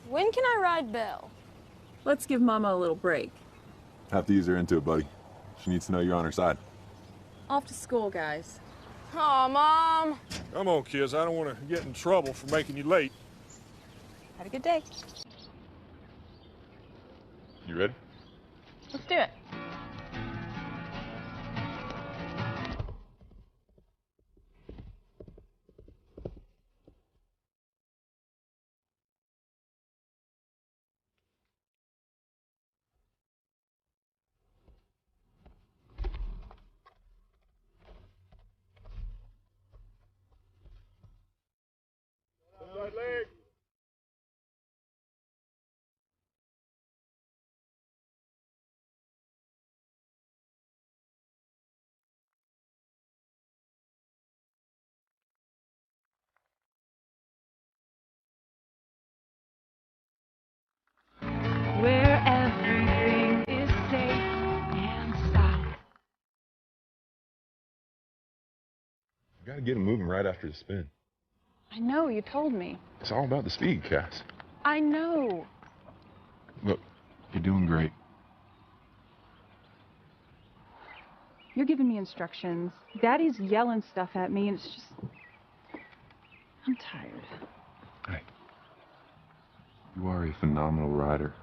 When can I ride Belle? Let's give Mama a little break. Have to ease her into it, buddy. She needs to know you're on her side. Off to school, guys. Aw, Mom. Come on, kids. I don't want to get in trouble for making you late. Have a good day. You ready? Let's do it. Right leg. Where everything is safe and sound. You gotta get him moving right after the spin. I know, you told me. It's all about the speed, Cass. I know. Look, you're doing great. You're giving me instructions. Daddy's yelling stuff at me, and it's just... I'm tired. Hey, you are a phenomenal rider.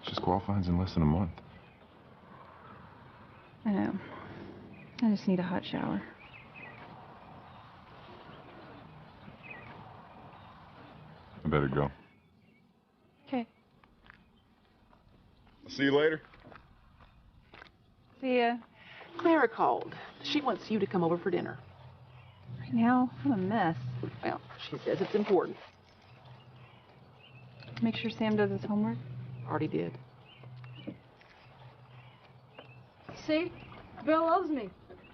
Just qualifying's in less than a month. I know. I just need a hot shower. I better go. Okay. I'll see you later. See ya. Clara called. She wants you to come over for dinner. Right now, I'm a mess. Well, she says it's important. Make sure Sam does his homework. Already did. See? Belle loves me.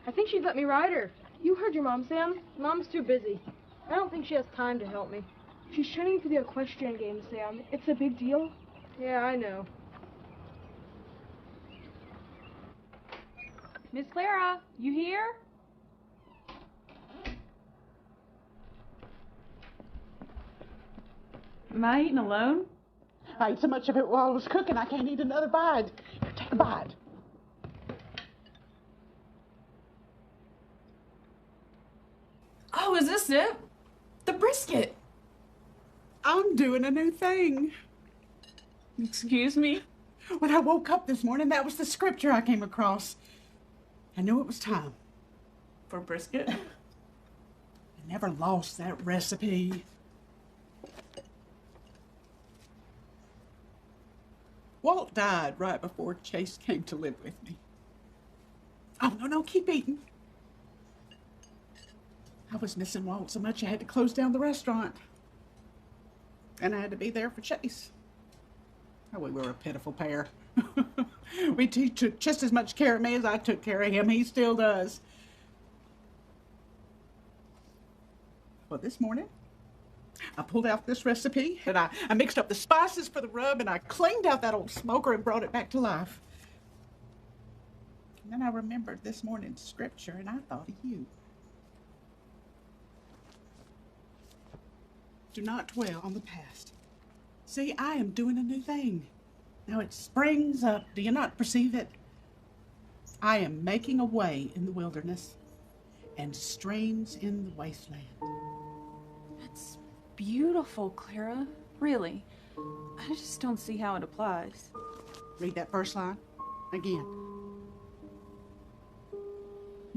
I think she'd let me ride her. You heard your mom, Sam. Mom's too busy. I don't think she has time to help me. She's training for the equestrian games, Sam. It's a big deal. Yeah, I know. Miss Clara, you here? Am I eating alone? I ate so much of it while I was cooking, I can't eat another bite. Here, take a bite. Oh, is this it? The brisket. I'm doing a new thing. Excuse me? When I woke up this morning, that was the scripture I came across. I knew it was time. for brisket. I never lost that recipe. Walt died right before Chase came to live with me. Oh, no, keep eating. I was missing Walt so much I had to close down the restaurant. And I had to be there for Chase. Oh, we were a pitiful pair. He took just as much care of me as I took care of him. He still does. Well, this morning, I pulled out this recipe, and I mixed up the spices for the rub, and I cleaned out that old smoker and brought it back to life. And then I remembered this morning's scripture, and I thought of you. Do not dwell on the past. See, I am doing a new thing. Now it springs up. Do you not perceive it? I am making a way in the wilderness and streams in the wasteland. That's beautiful, Clara. Really. I just don't see how it applies. Read that first line again.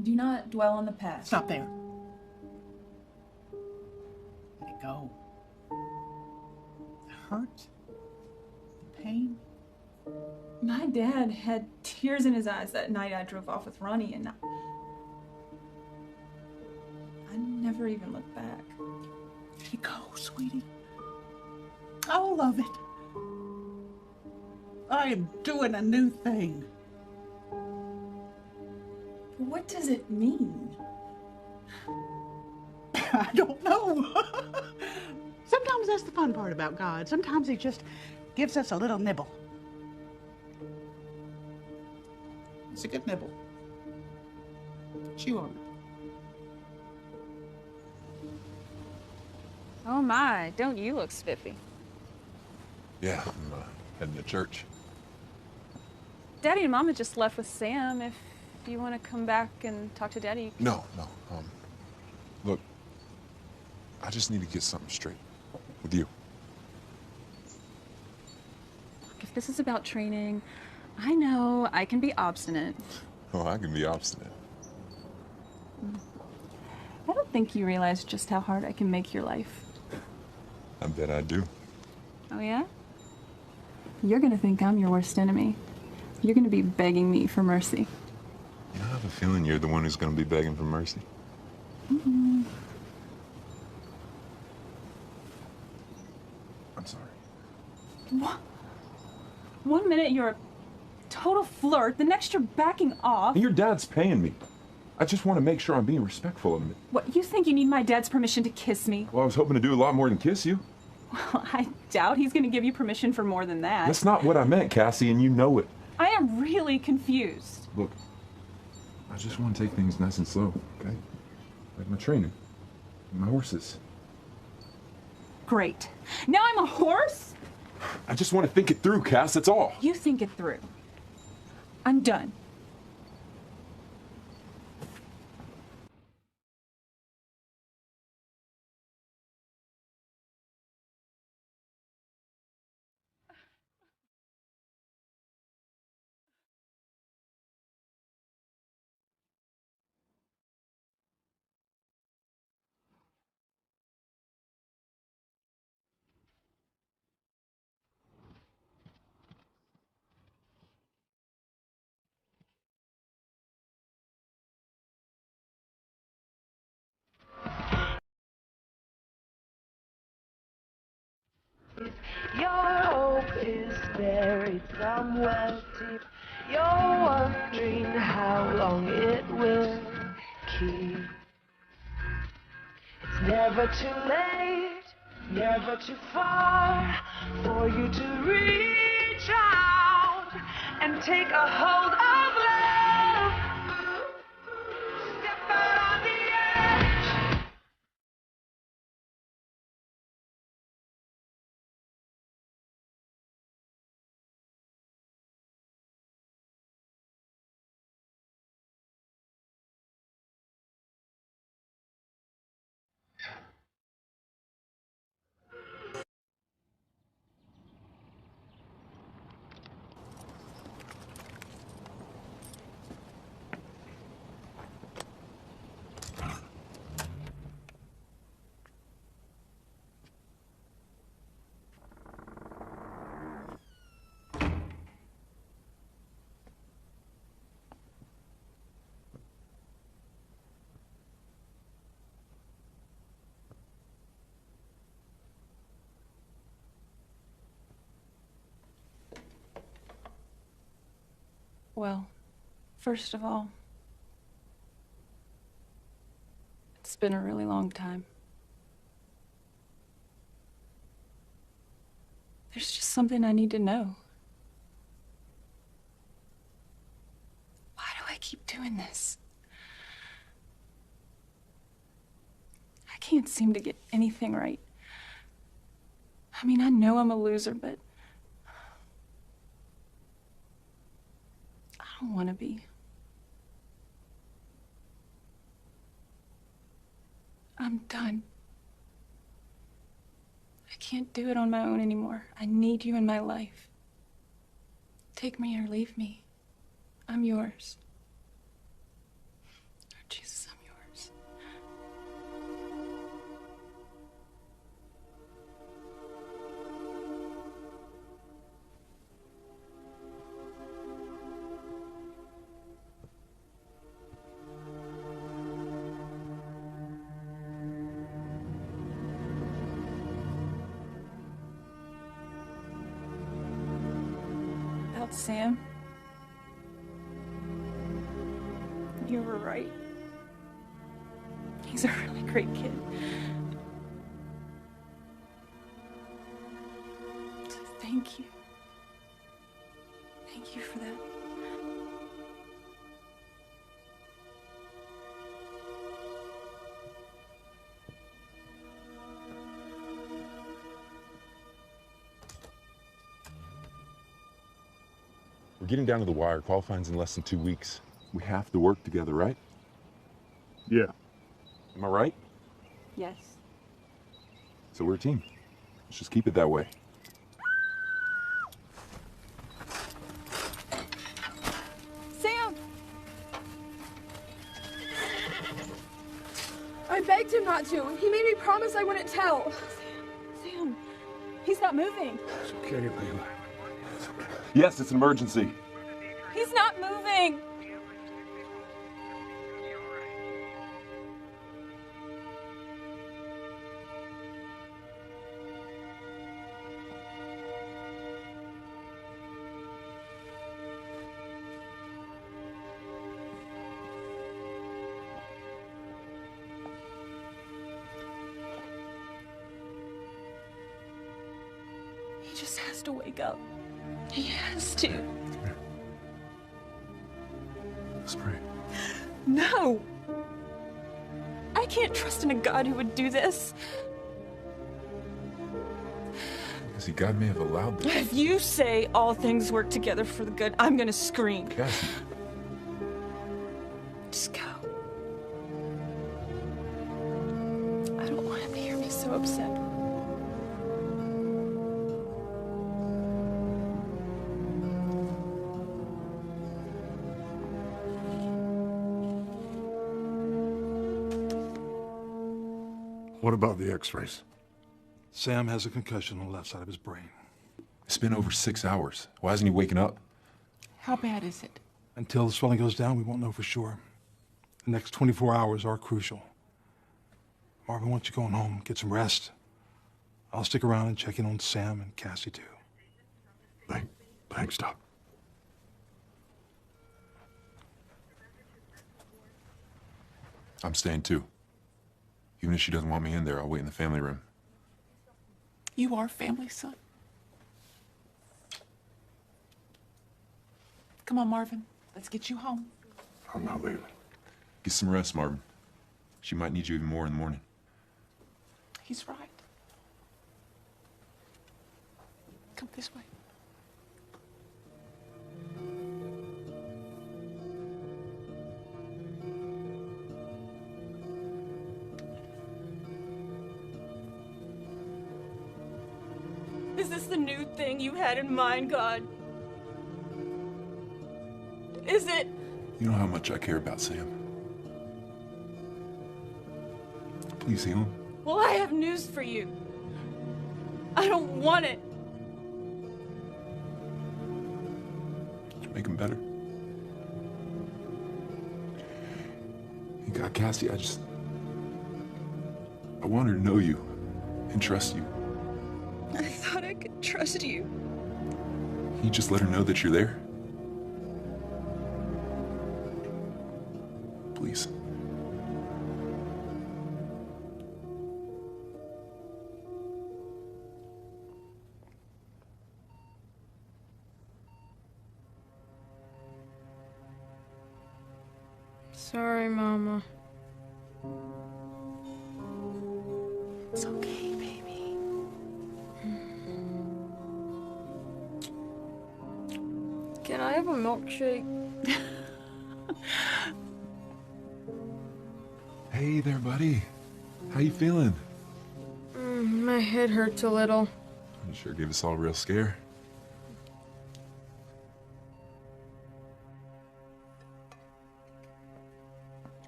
Do not dwell on the past. Stop there. Let it go. The hurt, the pain. My dad had tears in his eyes that night I drove off with Ronnie, and I never even looked back. Let it go, sweetie. All of it. I am doing a new thing. What does it mean? I don't know. Sometimes that's the fun part about God. Sometimes he just gives us a little nibble. It's a good nibble. Chew on it. Oh my, don't you look spiffy. Yeah, I'm heading to church. Daddy and Mama just left with Sam. If you want to come back and talk to Daddy. No. Look, I just need to get something straight with you. If this is about training, I know I can be obstinate. Oh, I can be obstinate. I don't think you realize just how hard I can make your life. I bet I do. Oh yeah? You're gonna think I'm your worst enemy. You're gonna be begging me for mercy. You know, I have a feeling you're the one who's gonna be begging for mercy. Mm-hmm. I'm sorry. What? One minute you're a total flirt, the next you're backing off. And your dad's paying me. I just want to make sure I'm being respectful of him. What, you think you need my dad's permission to kiss me? Well, I was hoping to do a lot more than kiss you. Well, I doubt he's gonna give you permission for more than that. That's not what I meant, Cassie, and you know it. I am really confused. Look, I just want to take things nice and slow, okay? Like my training, my horses. Great. Now I'm a horse? I just want to think it through, Cass, that's all. You think it through. I'm done. Your hope is buried somewhere deep. You're wondering how long it will keep. It's never too late, never too far for you to reach out and take a hold of love. Step out on the edge. Well, first of all, it's been a really long time. There's just something I need to know. Why do I keep doing this? I can't seem to get anything right. I mean, I know I'm a loser, but I don't want to be. I'm done. I can't do it on my own anymore. I need you in my life. Take me or leave me. I'm yours. Oh, Jesus, I'm yours. About Sam. You were right. He's a really great kid. So thank you. Thank you for that. We're getting down to the wire. Qualifying's in less than 2 weeks. We have to work together, right? Yeah. Am I right? Yes. So we're a team. Let's just keep it that way. Sam! I begged him not to. He made me promise I wouldn't tell. Sam, he's not moving. It's okay, Layla. Yes, it's an emergency. He's not moving. He just has to wake up. He has to. Let's pray. No! I can't trust in a God who would do this. See, God may have allowed this. If you say all things work together for the good, I'm gonna scream. Cassie. Just go. I don't want him to hear me so upset. What about the x-rays? Sam has a concussion on the left side of his brain. It's been over 6 hours. Why isn't he waking up? How bad is it? Until the swelling goes down, we won't know for sure. The next 24 hours are crucial. Marvin wants you going home, get some rest. I'll stick around and check in on Sam and Cassie too. Thanks, Doc. I'm staying too. Even if she doesn't want me in there, I'll wait in the family room. You are family, son. Come on, Marvin. Let's get you home. I'm not leaving. Get some rest, Marvin. She might need you even more in the morning. He's right. Come this way. Is this the new thing you had in mind, God? Is it? You know how much I care about Sam. Please heal him. Well, I have news for you. I don't want it. Make him better. And God, Cassie, I want her to know you and trust you. I thought I could trust you. Can you just let her know that you're there? please. Sorry, Mama. It's okay, baby. Can I have a milkshake? Hey there, buddy. How you feeling? My head hurts a little. You sure gave us all a real scare.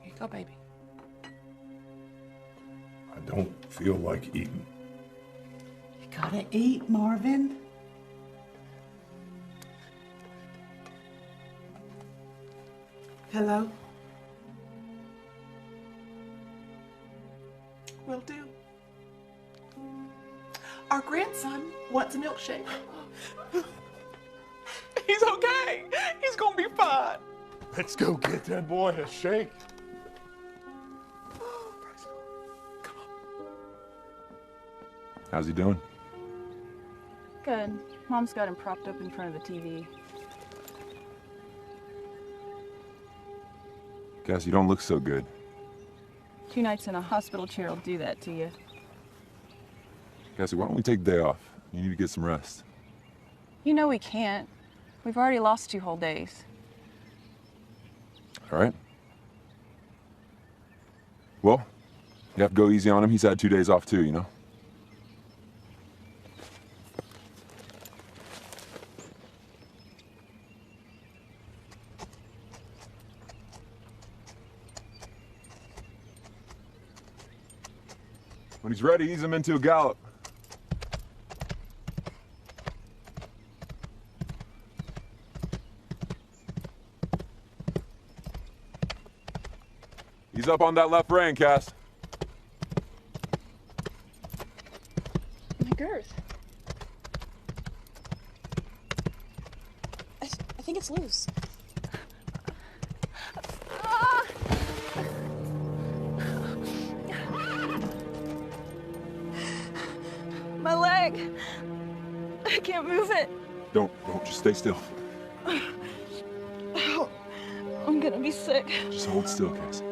Here you go, baby. I don't feel like eating. You gotta eat, Marvin. Hello? Will do. Our grandson wants a milkshake. He's okay. He's gonna be fine. Let's go get that boy a shake. How's he doing? Good. Mom's got him propped up in front of the TV. Guess you don't look so good. 2 nights in a hospital chair will do that to you. Cassie, why don't we take the day off? You need to get some rest. You know we can't. We've already lost 2 whole days. All right. Well, you have to go easy on him. He's had 2 days off too, you know? When he's ready, ease him into a gallop. He's up on that left rein, Cass. My girth. I think it's loose. My leg. I can't move it. Don't, just stay still. Oh, I'm gonna be sick. Just hold still, Cass.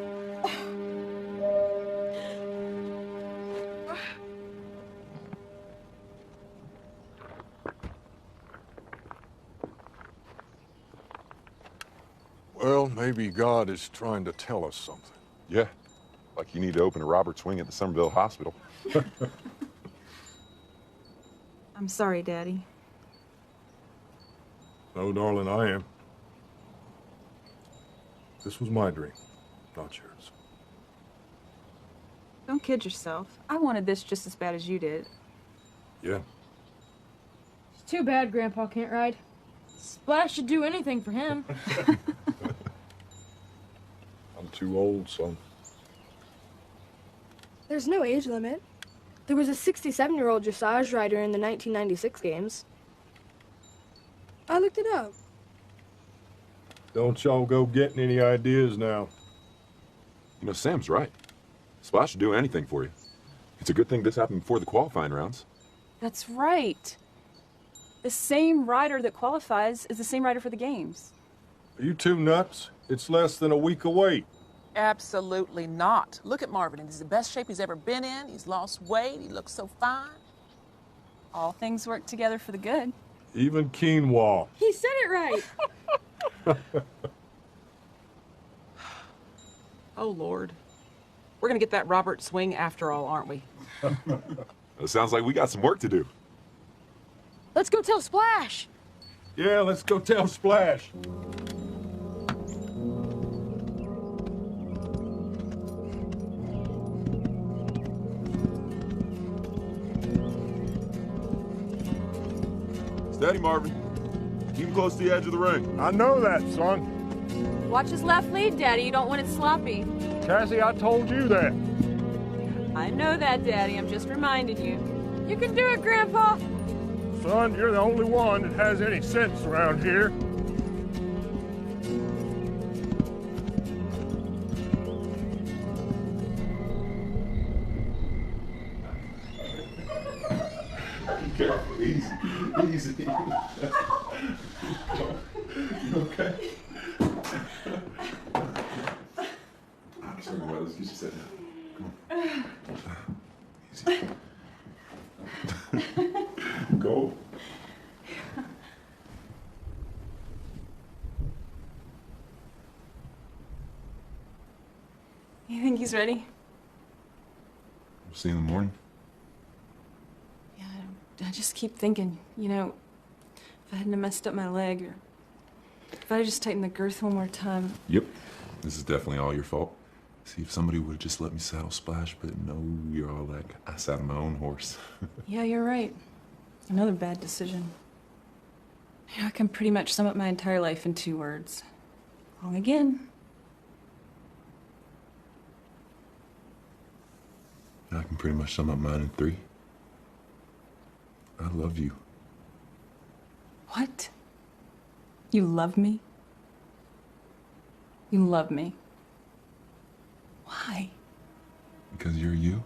Well, maybe God is trying to tell us something. Yeah, like you need to open a Robert's wing at the Somerville Hospital. I'm sorry, Daddy. No, darling, I am. This was my dream, not yours. Don't kid yourself. I wanted this just as bad as you did. Yeah. It's too bad Grandpa can't ride. Splash should do anything for him. I'm too old, son. There's no age limit. There was a 67-year-old dressage rider in the 1996 games. I looked it up. Don't y'all go getting any ideas now. You know, Sam's right. Splash will do anything for you. It's a good thing this happened before the qualifying rounds. That's right. The same rider that qualifies is the same rider for the games. Are you two nuts? It's less than a week away. Absolutely not. Look at Marvin. He's the best shape he's ever been in. He's lost weight. He looks so fine. All things work together for the good. Even quinoa. He said it right. Oh, Lord. We're gonna get that Robert swing after all, aren't we? It sounds like we got some work to do. Let's go tell Splash. Yeah, let's go tell Splash. Steady, Marvin. Keep him close to the edge of the ring. I know that, son. Watch his left lead, Daddy. You don't want it sloppy. Cassie, I told you that. I know that, Daddy. I'm just reminding you. You can do it, Grandpa. Son, you're the only one that has any sense around here. Careful, easy, easy. You okay? Sorry, well, let's get you set down. Come on. Easy. Go. You think he's ready? We'll see you in the morning. Yeah, I just keep thinking, you know, if I hadn't have messed up my leg, or if I had just tightened the girth one more time. Yep. This is definitely all your fault. See, if somebody would have just let me saddle Splash, but no, you're all like, I sat on my own horse. Yeah, you're right. Another bad decision. You know, I can pretty much sum up my entire life in 2 words. Wrong again. I can pretty much sum up mine in 3. I love you. What? You love me? You love me? Why? Because you're you.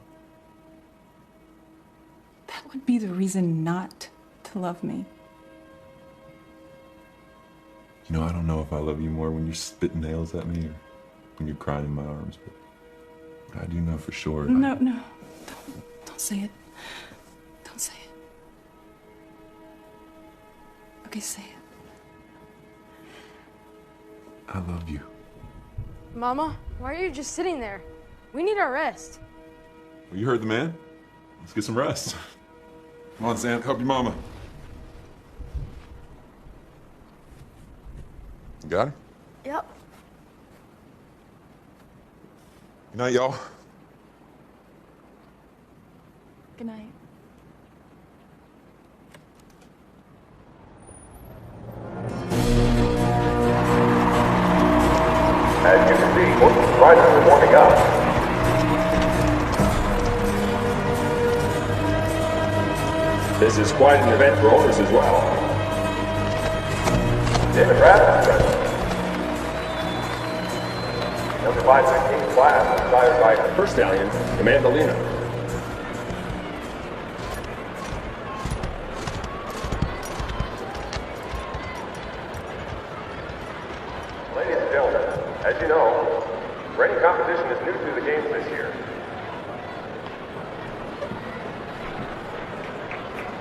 That would be the reason not to love me. You know, I don't know if I love you more when you're spitting nails at me or when you're crying in my arms, but I do know for sure. No. Don't say it. Don't say it. Okay, say it. I love you. Mama, why are you just sitting there? We need our rest. Well, you heard the man. Let's get some rest. Come on, Sam, help your mama. You got her? Yep. Good night, y'all. Good night. As you can see, most of the riders are warming up. This is quite an event for owners as well. David Rath, number 515 class, inspired by First Stallion, Amandalina. Ladies and gentlemen, as you know, reining competition is new to the games this year.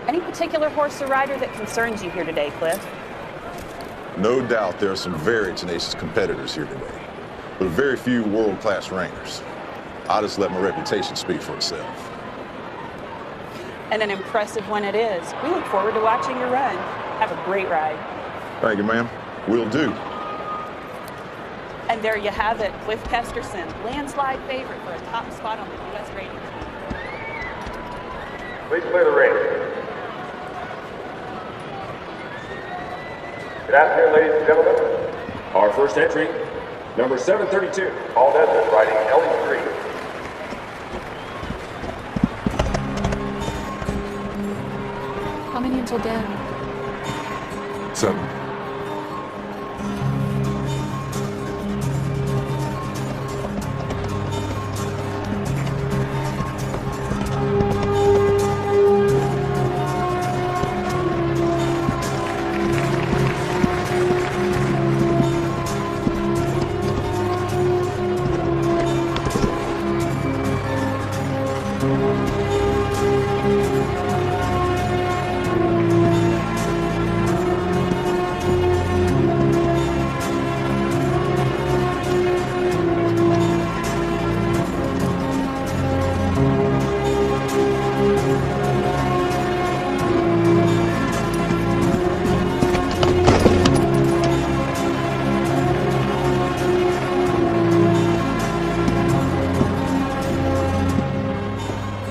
Any particular horse or rider that concerns you here today, Cliff? No doubt there are some very tenacious competitors here today, but very few world-class reiners. I'll just let my reputation speak for itself. And an impressive one it is. We look forward to watching your run. Have a great ride. Thank you, ma'am. Will do. And there you have it, Cliff Kesterson, landslide favorite for a top spot on the U.S. rating. Please clear the ring. Good afternoon, ladies and gentlemen. Our first entry, number 732, Paul Desmond, riding LE3. How many until Dad? 7.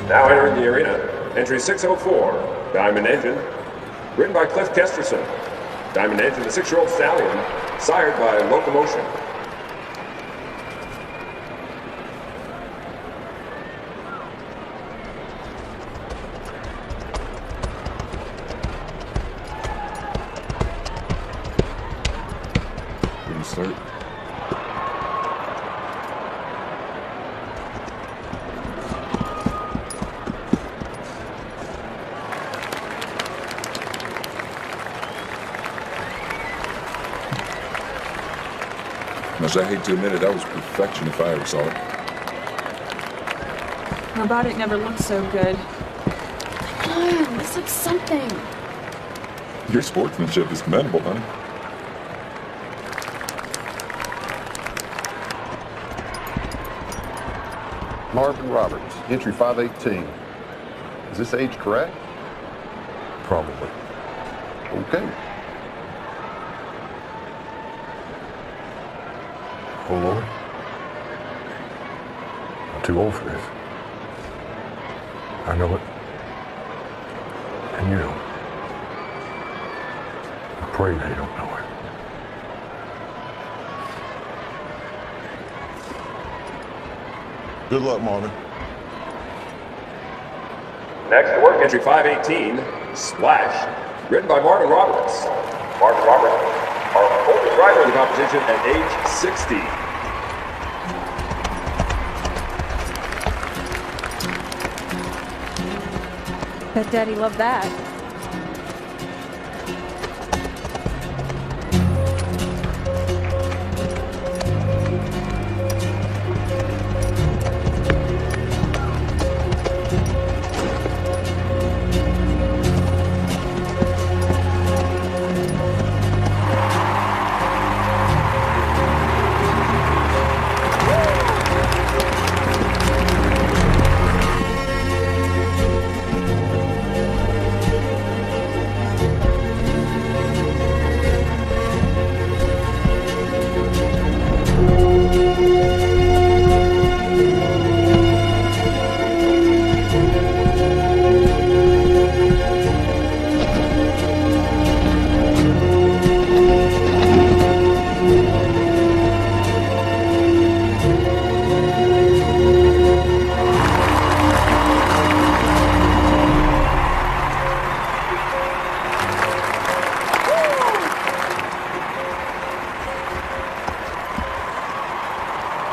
Now entering the arena, entry 604, Diamond Engine, ridden by Cliff Kesterson. Diamond Engine, the 6-year-old stallion, sired by Locomotion. Good start. Much I hate to admit it, that was perfection if I ever saw it. Robotic never looked so good. Come on, let's have something. Your sportsmanship is commendable, honey. Marvin Roberts, entry 518. Is this age correct? Probably. Okay. Oh, Lord. I'm too old for this. I know it. And you know. I pray they don't know it. Good luck, Marvin. Next to work, entry 518, Splash, written by Marvin Roberts. Marvin Roberts, our oldest driver in the competition at age 60. Bet Daddy loved that.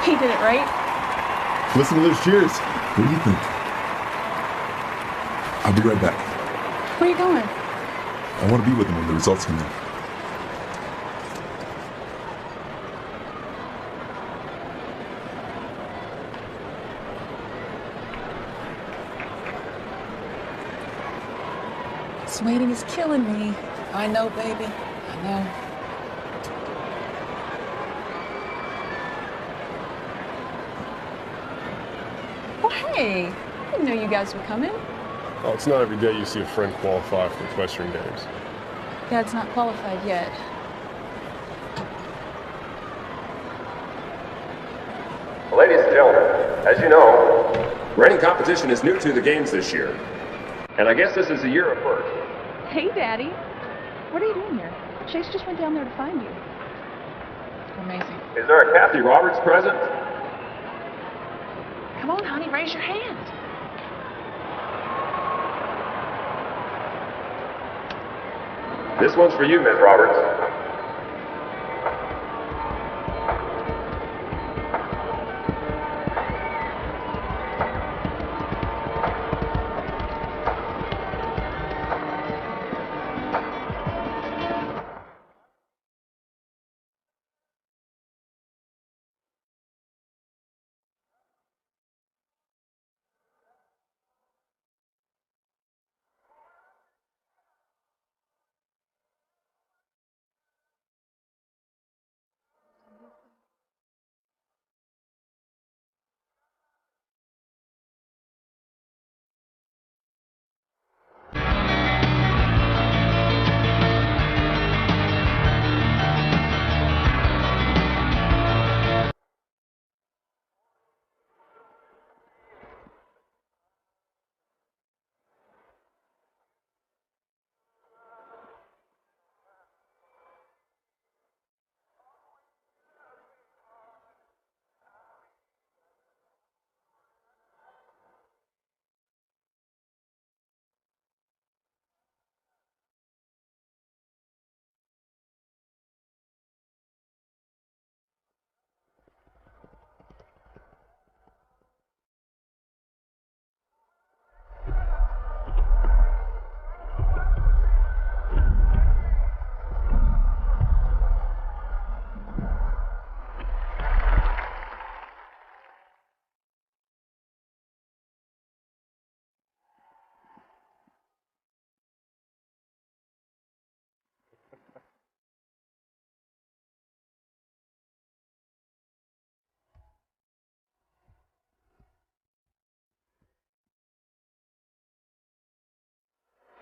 He did it, right? Listen to those cheers. What do you think? I'll be right back. Where are you going? I want to be with him when the results come in. This waiting is killing me. I know, baby. I know. Well, hey, I didn't know you guys were coming. Oh, it's not every day you see a friend qualify for equestrian games. Dad's not qualified yet. Ladies and gentlemen, as you know, reining competition is new to the games this year. And I guess this is a year of first. Hey, Daddy. What are you doing here? Chase just went down there to find you. Amazing. Is there a Kathy Roberts present? Come on, honey, raise your hand. This one's for you, Ms. Roberts.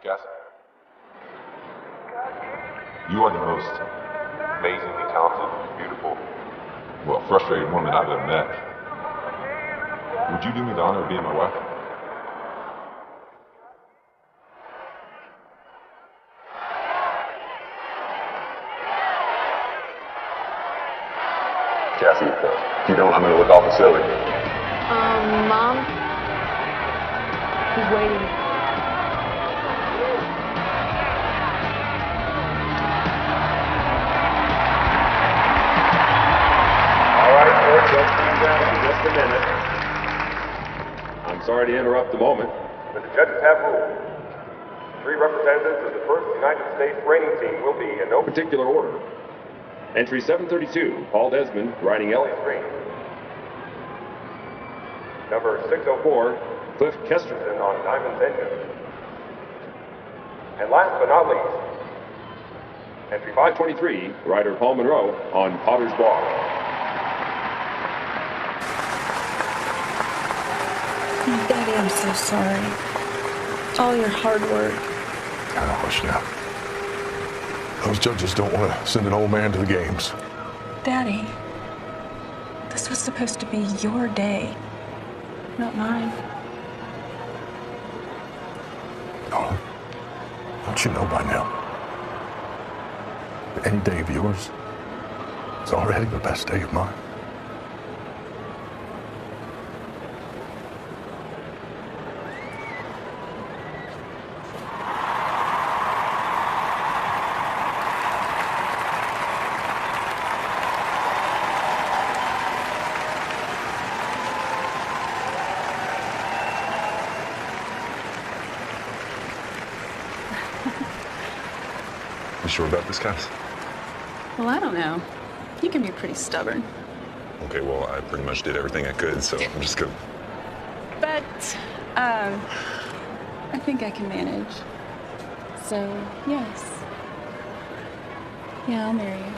Cassie, you are the most amazingly talented, beautiful, well, frustrated woman I've ever met. Would you do me the honor of being my wife? Cassie, if you don't, I'm going to look awful silly. Mom? He's waiting. All right, folks, let's calm down for just a minute. I'm sorry to interrupt the moment, but the judges have ruled. 3 representatives of the 1st United States reining team will be in no particular order. Entry 732, Paul Desmond, riding Ellie's Green. Number 604, Cliff Kesterson on Diamond's Engine. And last but not least, entry 523, rider Paul Monroe on Potter's Block. Daddy, I'm so sorry. All your hard work. I know, hush now. Those judges don't want to send an old man to the games. Daddy, this was supposed to be your day, not mine. Darling, don't you know by now? Any day of yours is already the best day of mine. You sure about this, Cass? Well, I don't know. You can be pretty stubborn. Okay, well, I pretty much did everything I could, so I'm just gonna... But, I think I can manage. So, yes. Yeah, I'll marry you.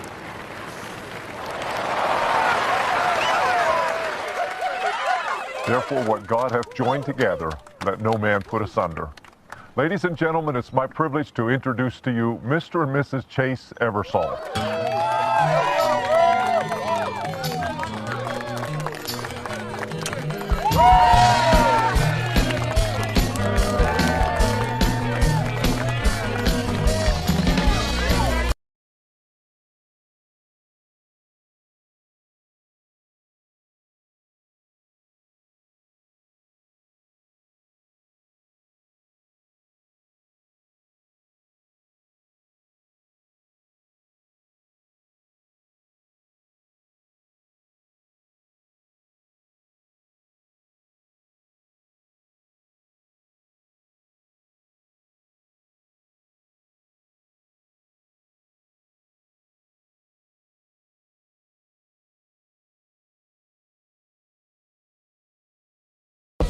Therefore, what God hath joined together, let no man put asunder. Ladies and gentlemen, it's my privilege to introduce to you Mr. and Mrs. Chase Eversole.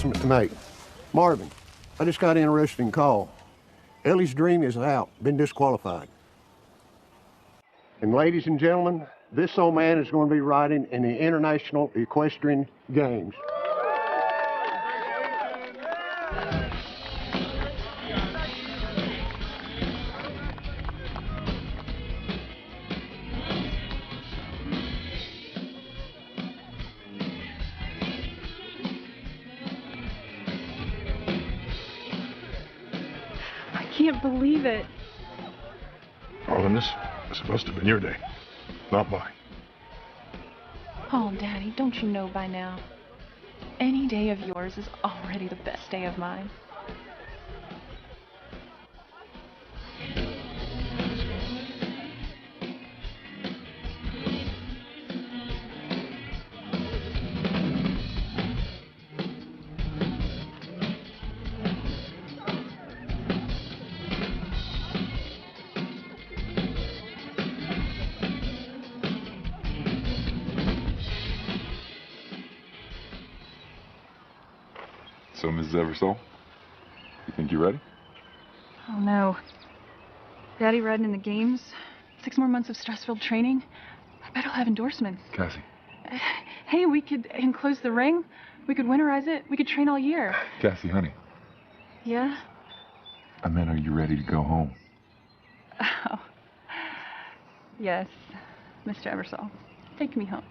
To make. Marvin, I just got an interesting call. Ellie's Dream is out, been disqualified. And ladies and gentlemen, this old man is going to be riding in the International Equestrian Games. I can't believe it. Marlon, this was supposed to have been your day, not mine. Oh, Daddy, don't you know by now? Any day of yours is already the best day of mine. So, Mrs. Eversole, you think you're ready? Oh, no. Daddy riding in the games, 6 more months of stress-filled training. I bet I'll have endorsements. Cassie. Hey, we could enclose the ring. We could winterize it. We could train all year. Cassie, honey. Yeah? I meant, are you ready to go home? Oh. Yes, Mr. Eversole. Take me home.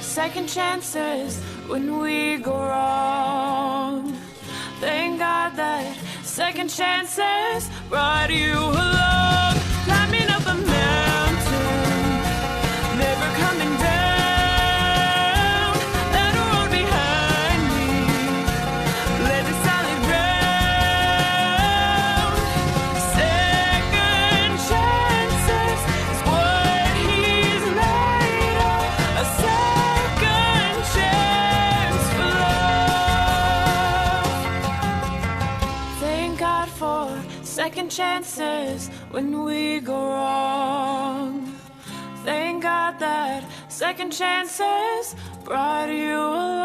Second chances when we go wrong. Thank God that second chances brought you along. Climbing up a mountain, never coming down. That road behind me led to solid ground. Second chances is what he's made of. A second chance for love. Thank God for second chances when we go wrong. Thank God that second chances brought you along.